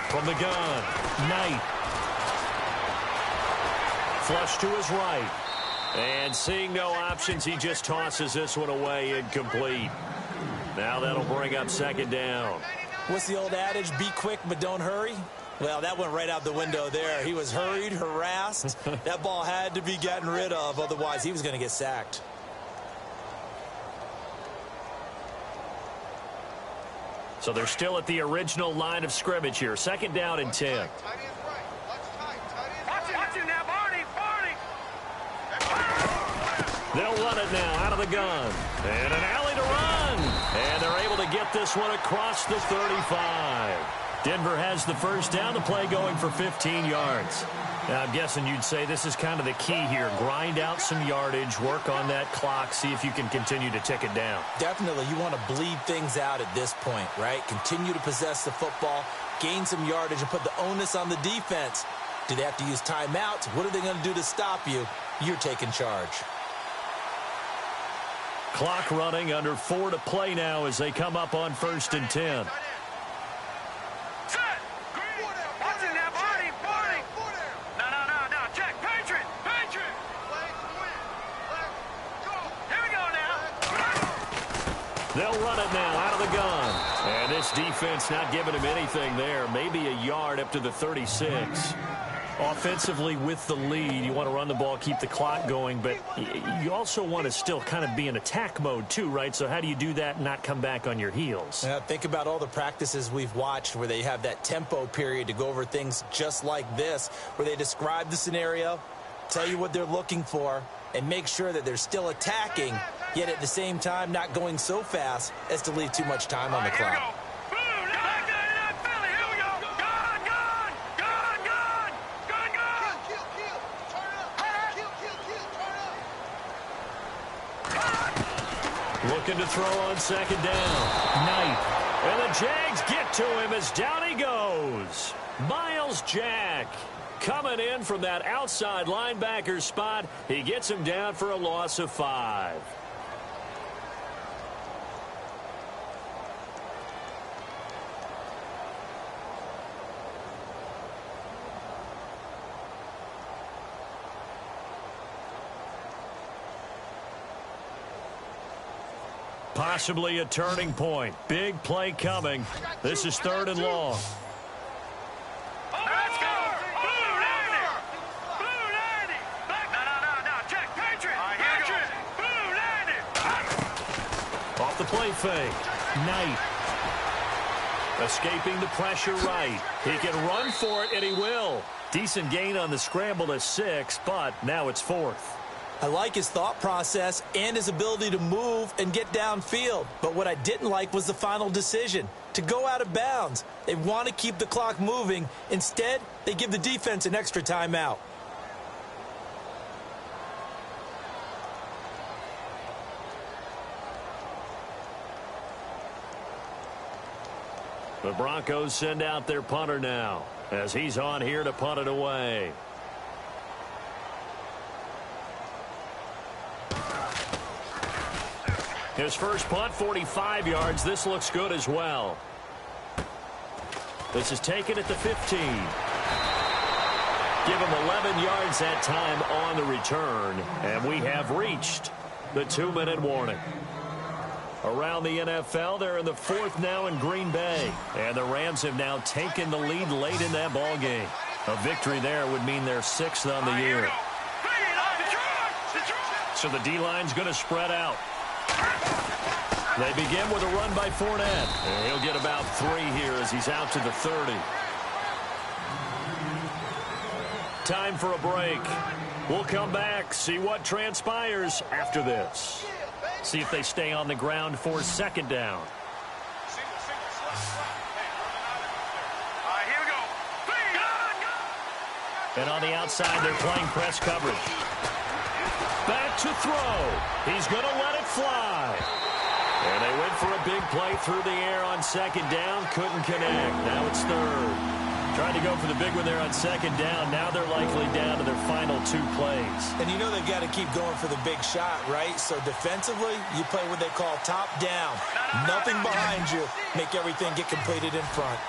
From the gun, Knight. Flush to his right. And seeing no options, he just tosses this one away incomplete. Now that'll bring up second down. What's the old adage? Be quick, but don't hurry. Well, that went right out the window there. He was hurried, harassed. That ball had to be gotten rid of. Otherwise, he was going to get sacked. So they're still at the original line of scrimmage here. Second down and 10. Watch it now, Barney. They'll run it now out of the gun. And an alley to run. And they're able to get this one across the 35. Denver has the first down. The play going for 15 yards. Now, I'm guessing you'd say this is kind of the key here. Grind out some yardage, work on that clock, see if you can continue to tick it down. Definitely, you want to bleed things out at this point, right? Continue to possess the football, gain some yardage, and put the onus on the defense. Do they have to use timeouts? What are they going to do to stop you? You're taking charge. Clock running, under 4 to play now as they come up on first and 10. They'll run it now out of the gun. And this defense not giving him anything there. Maybe a yard up to the 36. Offensively with the lead, you want to run the ball, keep the clock going, but you also want to still kind of be in attack mode too, right? So how do you do that and not come back on your heels? Think about all the practices we've watched where they have that tempo period to go over things just like this, where they describe the scenario, tell you what they're looking for, and make sure that they're still attacking, yet at the same time not going so fast as to leave too much time on the clock. Looking to throw on second down. Knight. And the Jags get to him as down he goes. Miles Jack coming in from that outside linebacker spot. He gets him down for a loss of 5. Possibly a turning point. Big play coming. This is 3rd and long. Let's go! Blue 90! Blue 90! No, check, Patriot! Patriot! Blue 90! Off the play fake. Knight. Escaping the pressure right. He can run for it, and he will. Decent gain on the scramble to 6, but now it's 4th. I like his thought process and his ability to move and get downfield. But what I didn't like was the final decision, to go out of bounds. They want to keep the clock moving. Instead, they give the defense an extra timeout. The Broncos send out their punter now as he's on here to punt it away. His first punt, 45 yards. This looks good as well. This is taken at the 15. Give him 11 yards that time on the return. And we have reached the 2-minute warning. Around the NFL, they're in the 4th now in Green Bay. And the Rams have now taken the lead late in that ball game. A victory there would mean they're 6th on the year. So the D-line's going to spread out. They begin with a run by Fournette. And he'll get about 3 here as he's out to the 30. Time for a break. We'll come back, see what transpires after this. See if they stay on the ground for second down. Here we go. And on the outside, they're playing press coverage. Back to throw. He's going to let it fly. And they went for a big play through the air on second down. Couldn't connect. Now it's third. Tried to go for the big one there on second down. Now they're likely down to their final 2 plays. And you know they've got to keep going for the big shot, right? So defensively, you play what they call top down. Nothing behind you. Make everything get completed in front.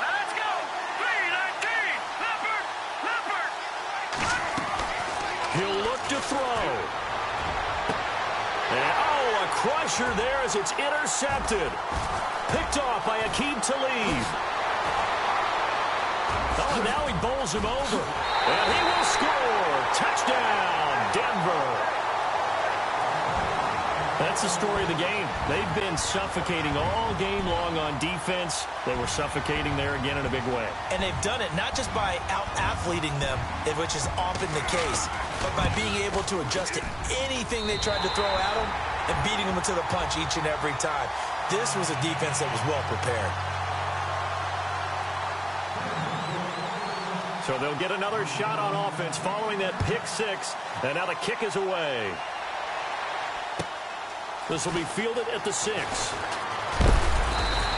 Let's go. 3-19. Leopard. He'll look to throw. And, oh, a crusher there as it's intercepted. Picked off by Aqib Talib. Oh, and now he bowls him over. And he will score. Touchdown, Denver. That's the story of the game. They've been suffocating all game long on defense. They were suffocating there again in a big way. And they've done it not just by out-athleting them, which is often the case, but by being able to adjust to anything they tried to throw at them and beating them to the punch each and every time. This was a defense that was well prepared. So they'll get another shot on offense following that pick 6, and now the kick is away. This will be fielded at the 6.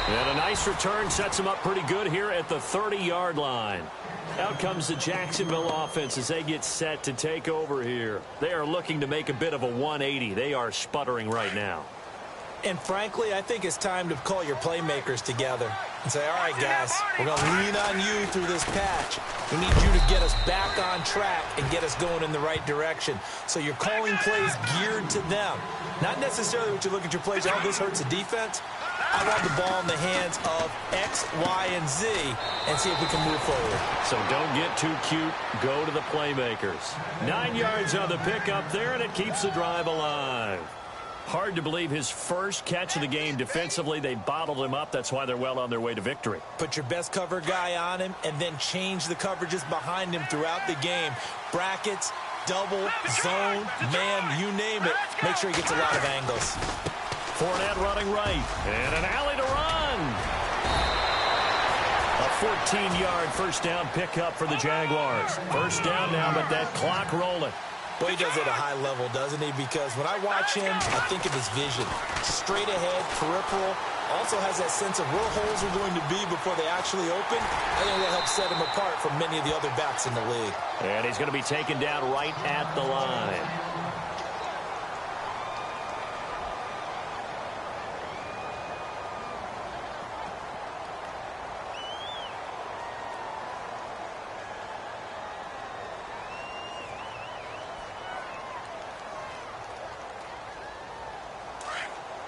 And a nice return sets them up pretty good here at the 30-yard line. Out comes the Jacksonville offense as they get set to take over here. They are looking to make a bit of a 180. They are sputtering right now. And frankly, I think it's time to call your playmakers together and say, all right, guys, we're going to lean on you through this patch. We need you to get us back on track and get us going in the right direction. So you're calling plays geared to them. Not necessarily what you look at your plays, oh, this hurts the defense. I want the ball in the hands of X, Y, and Z and see if we can move forward. So don't get too cute. Go to the playmakers. 9 yards on the pickup there, and it keeps the drive alive. Hard to believe his first catch of the game defensively. They bottled him up. That's why they're well on their way to victory. Put your best cover guy on him and then change the coverages behind him throughout the game. Brackets, double, zone, man, you name it. Make sure he gets a lot of angles. Fournette running right. And an alley to run. A 14-yard first down pickup for the Jaguars. First down now, but that clock rolling. Well, he does it at a high level, doesn't he? Because when I watch him, I think of his vision. Straight ahead, peripheral. Also has that sense of where holes are going to be before they actually open. I think that helps set him apart from many of the other backs in the league. And he's going to be taken down right at the line.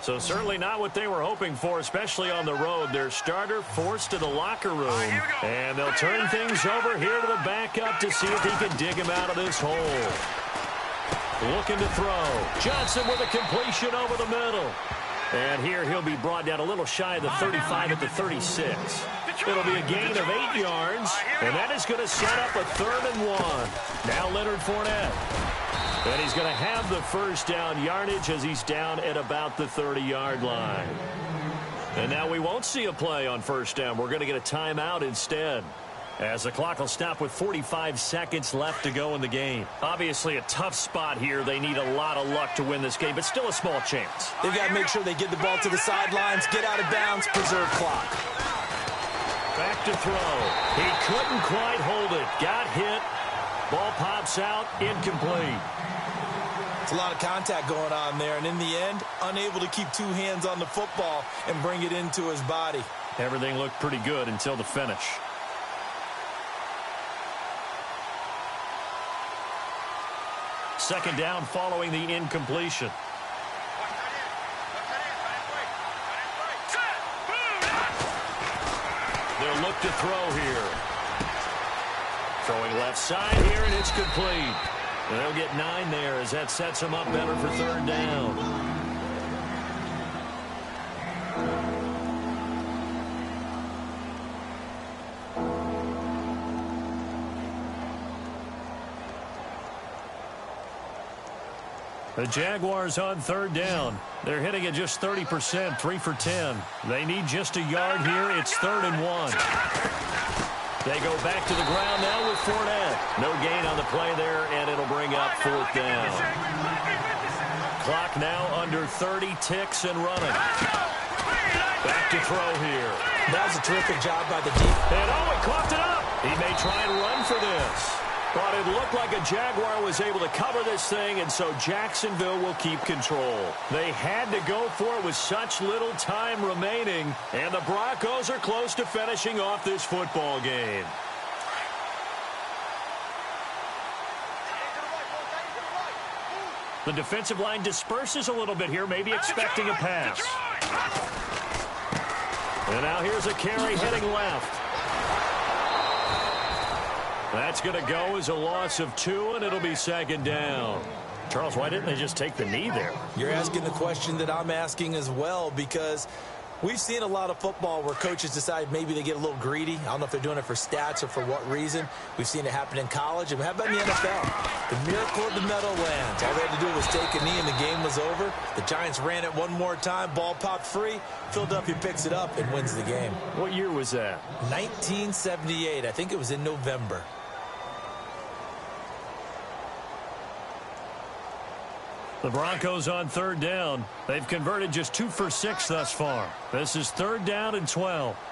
So certainly not what they were hoping for, especially on the road. Their starter forced to the locker room. And they'll turn things over here to the backup to see if he can dig him out of this hole. Looking to throw. Johnson with a completion over the middle. And here he'll be brought down a little shy of the 35 at the 36. It'll be a gain of 8 yards. And that is going to set up a 3rd and 1. Now Leonard Fournette. And he's going to have the first down yardage as he's down at about the 30-yard line. And now we won't see a play on first down. We're going to get a timeout instead, as the clock will stop with 45 seconds left to go in the game. Obviously a tough spot here. They need a lot of luck to win this game, but still a small chance. They've got to make sure they get the ball to the sidelines, get out of bounds, preserve clock. Back to throw. He couldn't quite hold it. Got hit. Ball pops out. Incomplete. It's a lot of contact going on there, and in the end, unable to keep 2 hands on the football and bring it into his body. Everything looked pretty good until the finish. Second down following the incompletion. They'll look to throw here. Throwing left side here, and it's complete. They'll get 9 there as that sets them up better for 3rd down. The Jaguars on 3rd down. They're hitting at just 30%, 3 for 10. They need just a yard here. It's 3rd and 1. They go back to the ground now with Fournette. No gain on the play there, and it'll bring up 4th down. Clock now under 30 ticks and running. Back to throw here. That was a terrific job by the deep. And he coughed it up. He may try and run for this. But it looked like a Jaguar was able to cover this thing, and so Jacksonville will keep control. They had to go for it with such little time remaining, and the Broncos are close to finishing off this football game. The defensive line disperses a little bit here, maybe expecting a pass. And now here's a carry heading left. That's going to go as a loss of 2, and it'll be second down. Charles, why didn't they just take the knee there? You're asking the question that I'm asking as well, because we've seen a lot of football where coaches decide maybe they get a little greedy. I don't know if they're doing it for stats or for what reason. We've seen it happen in college. And how about in the NFL? The miracle of the Meadowlands. All they had to do was take a knee and the game was over. The Giants ran it one more time. Ball popped free. Philadelphia picks it up and wins the game. What year was that? 1978. I think it was in November. The Broncos on third down. They've converted just 2 for 6 thus far. This is third down and 12. All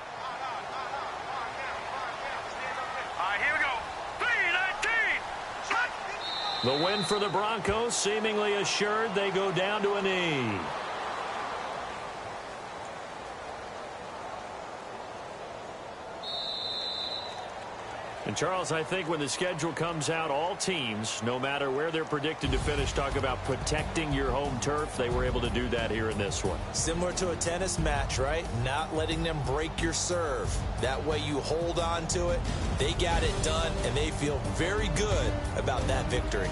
right, here we go. 3-19. The win for the Broncos seemingly assured. They go down to a knee. And, Charles, I think when the schedule comes out, all teams, no matter where they're predicted to finish, talk about protecting your home turf. They were able to do that here in this one. Similar to a tennis match, right? Not letting them break your serve. That way you hold on to it. They got it done, and they feel very good about that victory.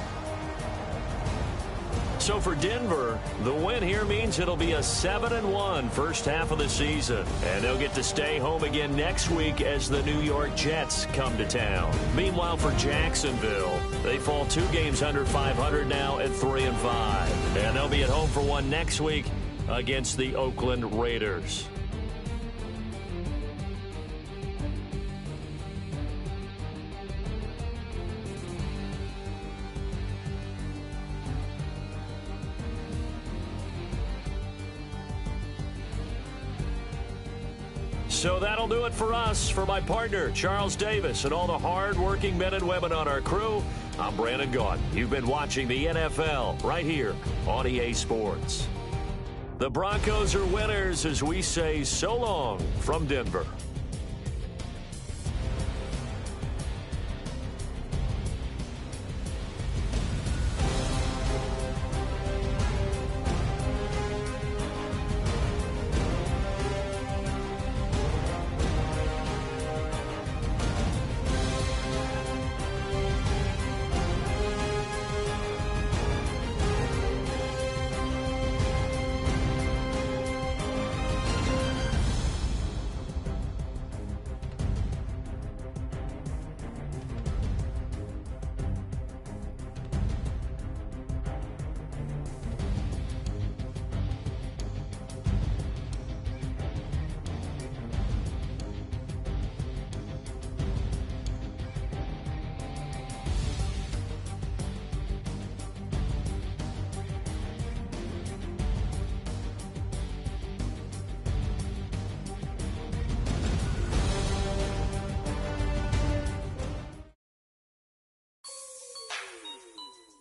So for Denver, the win here means it'll be a 7-1 first half of the season. And they'll get to stay home again next week as the New York Jets come to town. Meanwhile, for Jacksonville, they fall 2 games under 500 now at 3-5. And they'll be at home for one next week against the Oakland Raiders. So that'll do it for us. For my partner, Charles Davis, and all the hard-working men and women on our crew, I'm Brandon Gaudin. You've been watching the NFL right here on EA Sports. The Broncos are winners as we say so long from Denver.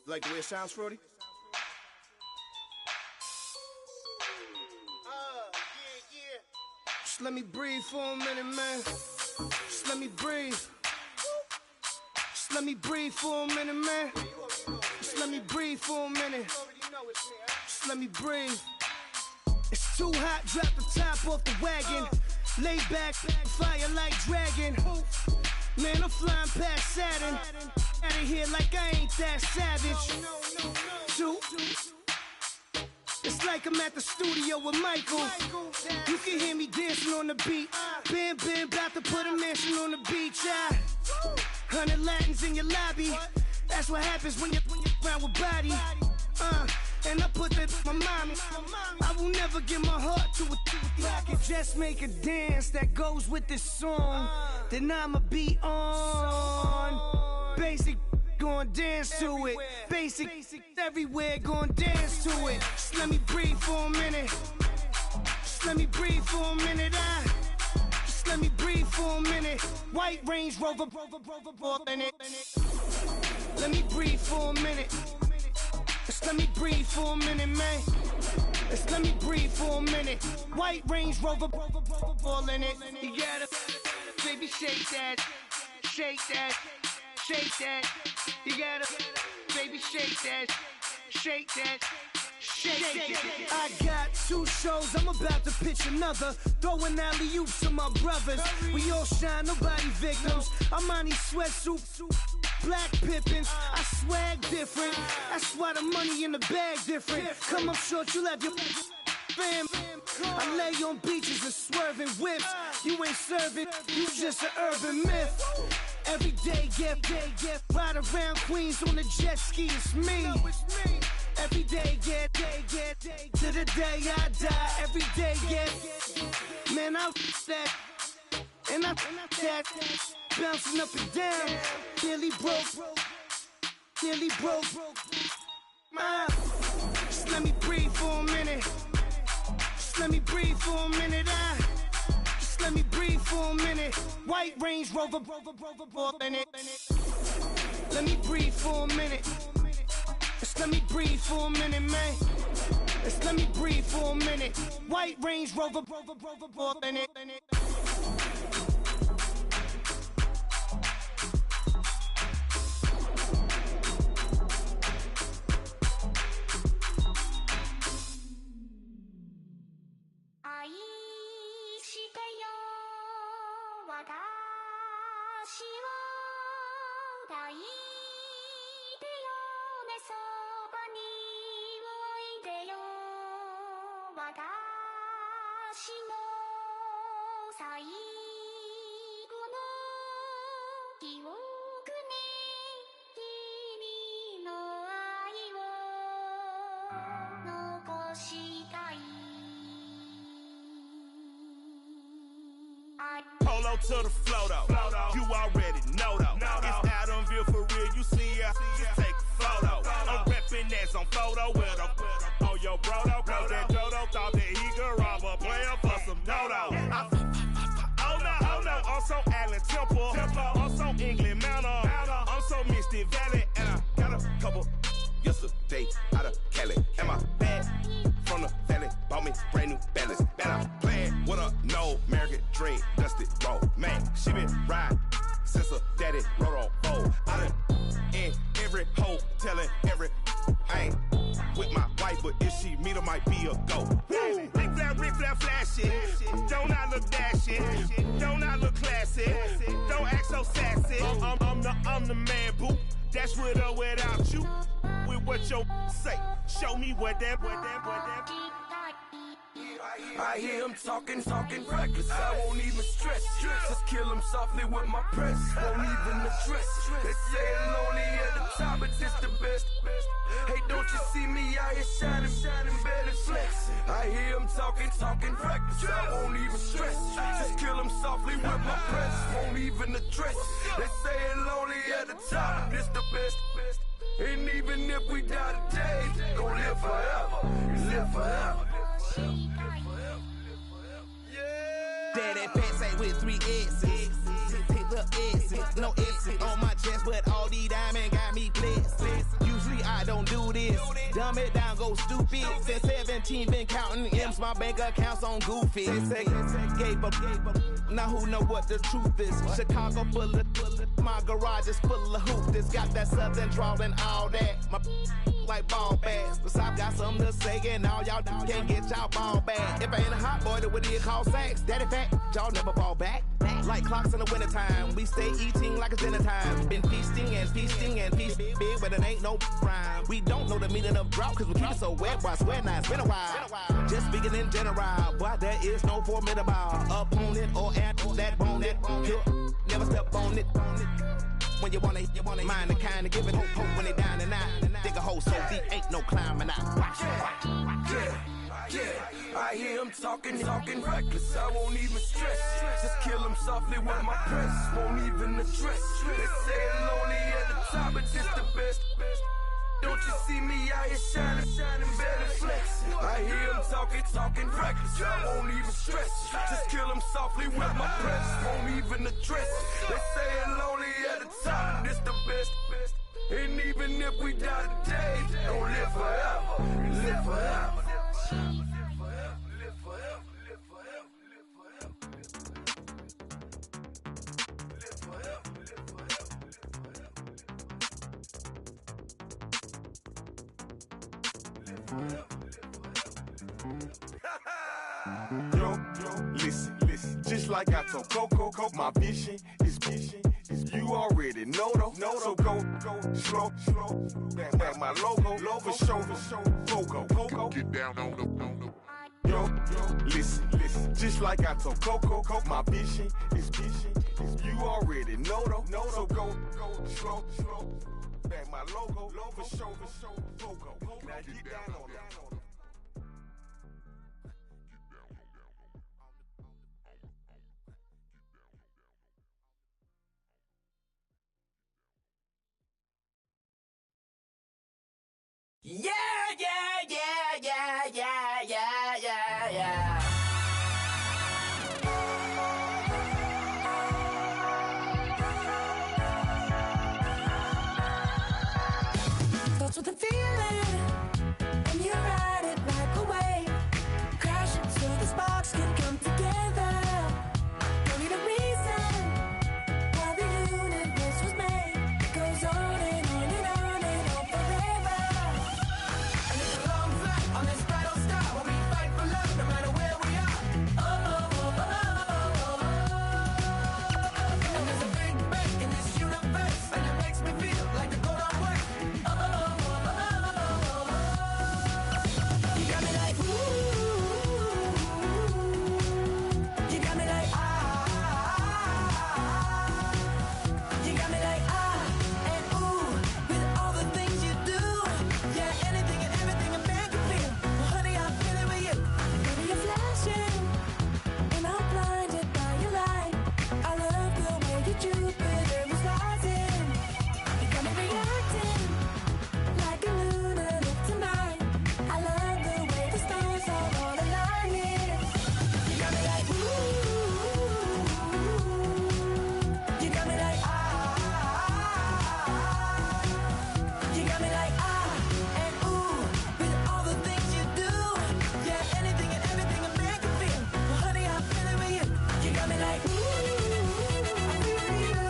Like the way it sounds, Frody? Just let me breathe for a minute, man. Just let me breathe. Just let me breathe for a minute, man. Just let me breathe for a minute. Just let me breathe. It's too hot, drop the top off the wagon. Lay back, fire like dragon. Man, I'm flying past Saturn. Out of here like I ain't that savage. Two. It's like I'm at the studio with Michael. You can hear me dancing on the beat. Bam, about to put a mansion on the beach. 100 Latins in your lobby. That's what happens when you're around with body. And I put that in my mommy. I will never give my heart to it. I can just make a dance that goes with this song. Then I'ma be on. Basic, gon' dance to it. Basic everywhere, gon' dance to it. Just let me breathe for a minute. Just let me breathe for a minute. Just let me breathe for a minute. White Range Rover, in it. Let me breathe for a minute. Just let me breathe for a minute, man. Just let me breathe for a minute. White Range Rover, ball in it. You gotta, baby, shake that, shake that, shake that. You gotta, baby, shake that, shake that. Shake. I got 2 shows, I'm about to pitch another. Throwing alley-oops to my brothers. We all shine, nobody victims. I'm on these sweatsuits, black Pippins. I swag different. That's why the money in the bag different. Come up short, you left your fam. I lay on beaches and swerving whips. You ain't serving, you just an urban myth. Every day, get ride around Queens on a jet ski. It's me. Every day, get to the day I die. Every day, get man, I that and I that bouncing up and down. Nearly broke. Just let me breathe for a minute. Just let me breathe for a minute. Just let me breathe for a minute. White Range Rover, in it. Let me breathe for a minute. Just let me breathe for a minute, man. Just let me breathe for a minute. White Range Rover, in it. Polo to the flow though. You already know though. It's Adamville for real. You see ya, just take a photo. I'm reppin' that's on photo with a on your brodo. Cause that Dodo thought that he could rob a player for some dodo. Oh no, also Allen Temple. Also England Mountain. Also Mystic Valley. And I got a couple yesterday out of Cali. And my bag from the valley bought me brand new balance. And I'm playing with a no American dream, dusted roll. Man, she been riding since her daddy rode on bowl. I done in every hole, telling every I ain't with my wife, but if she meet her, might be a go. Rick Flair flashing. Don't I look dashing? Don't I look classy? Don't act so sassy. I'm the man, boo. Dash with or without you. With what your say. Show me what that. I hear him talking reckless. I won't even stress. Just kill him softly with my press. Won't even address. They say I'm lonely at the top, but it's the best. Hey, don't you see me out here shining, better flex. I hear him talking reckless. I won't even stress. Just kill him softly with my press. Won't even address. They say I'm lonely at the top, but it's the best. And even if we die today, gon' live forever. Live forever. Daddy pants ain't with 3 S's. Pick the S's, no S's on my chest, but all these diamonds got me blessed. Usually I don't do this. Dumb it down, go stupid. Since 17, been counting M's, my bank account's on Goofy. They say gave up. Now who know what the truth is? Chicago full of my garage is full of hoops. This got that southern drawl and all that. My like ball bags. The South got something to say, and all y'all can't get y'all ball back. If I ain't a hot boy, then what do you call sex? Daddy fat, y'all never fall back. Like clocks in the wintertime, we stay eating like it's dinner time. Been feasting and feasting big, but it ain't no rhyme. We don't know the meaning of drought, cause we keep it so wet, boy, I swear now it's been a while. Just speaking in general, boy, there is no formidable opponent or at that bone that you never step on it. When you wanna mind the kind of give it hope when they down and out. Dig a hole so deep, ain't no climbing out. Watch. Yeah, I hear him talking reckless. I won't even stress it. Just kill him softly with my press. Won't even address it. They say it lonely at the top, but this the best. Don't you see me out here shining, better flexing? I hear him talking reckless. I won't even stress it. Just kill him softly with my press. Won't even address it. They say it lonely at the top, this the best. And even if we die today, don't live forever. Live forever. Yo, listen, just like I told Coco, my vision is you already know though. So go slow, back my logo, for show, Coco. Get down on the. Yo, listen, just like I told Coco, my vision is you already know though. So go slow, back my logo, for show, Coco. Now get down on the. Yeah. Starts with a feeling, and you ride it like a wave. Crash it so the sparks can come together. Don't need a reason why the universe was made. It goes on and on and on and on forever. And it's a long flight on this battle star where we fight for love no matter where we are. And there's a big bang in this universe, and it makes me feel like the gold I work. You got me like ooh, you got me like you got me like and ooh, with all the things you do, yeah, anything and everything a man can feel. Well, honey, I'm feeling with you. Baby, you're flashing, and I'm blinded by your light. I love the way you Jupiter is rising. You got me reacting like a lunatic tonight. I love the way the stars are all aligning. You got me like ooh, you got me like you got me like and ooh, with all the things you do, yeah, anything and everything a man can feel. Well, honey, I'm feeling with you. You got me like ooh, I'm feeling you.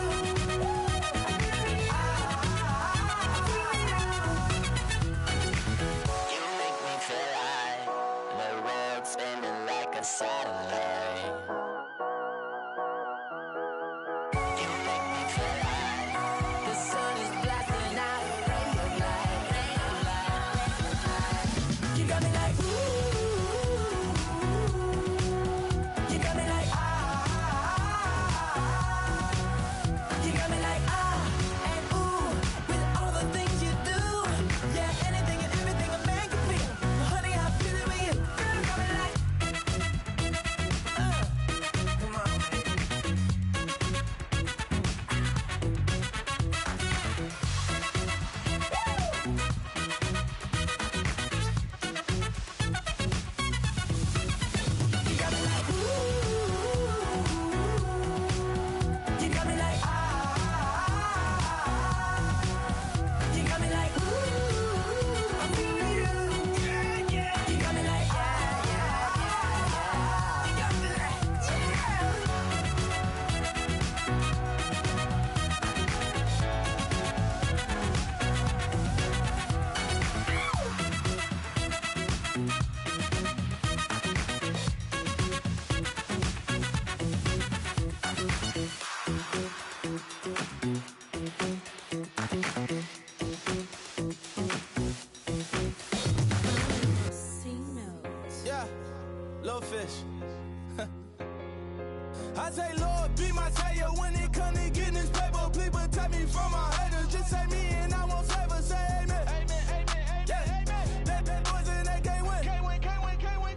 You make me feel like the world's spinning like a satellite. You make me feel like the sun is blasting out a ray of light. You got me like ooh, you got me like you got me like and ooh, with all the things you do, yeah, anything and everything a man can feel. Well, honey, I'm feeling with you. You got me like come on. You got me like ooh, you got me like you got me like ooh, I'm feeling you. You got me like you got me like Yeah, little fish. I say, Lord, be my savior when it come to getting this paper. Please protect me from my haters. Just say me and I won't save us. Say amen. Amen, amen, amen, yeah. Amen. That boys and they can't win. Can't win, can't win, can't win,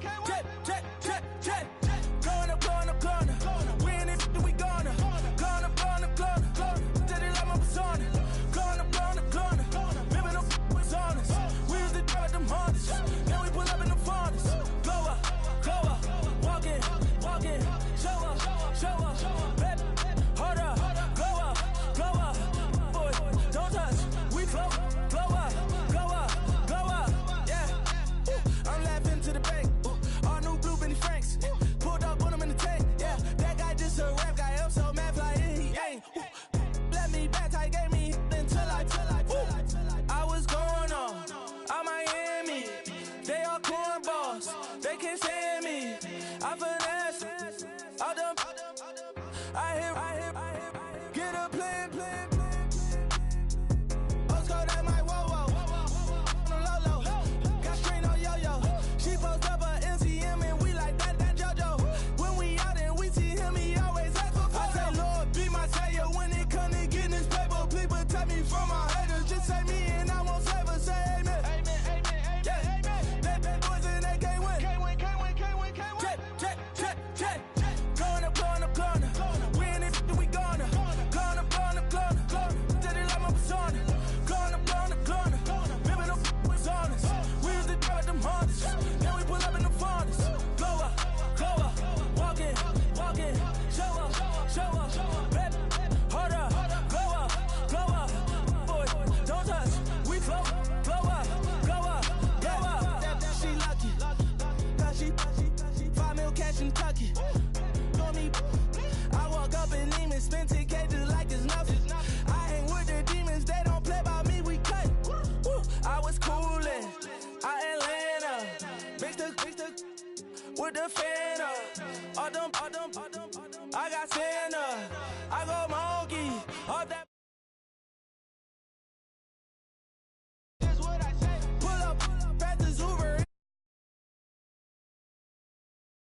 with the fan up. I got Santa. I go more.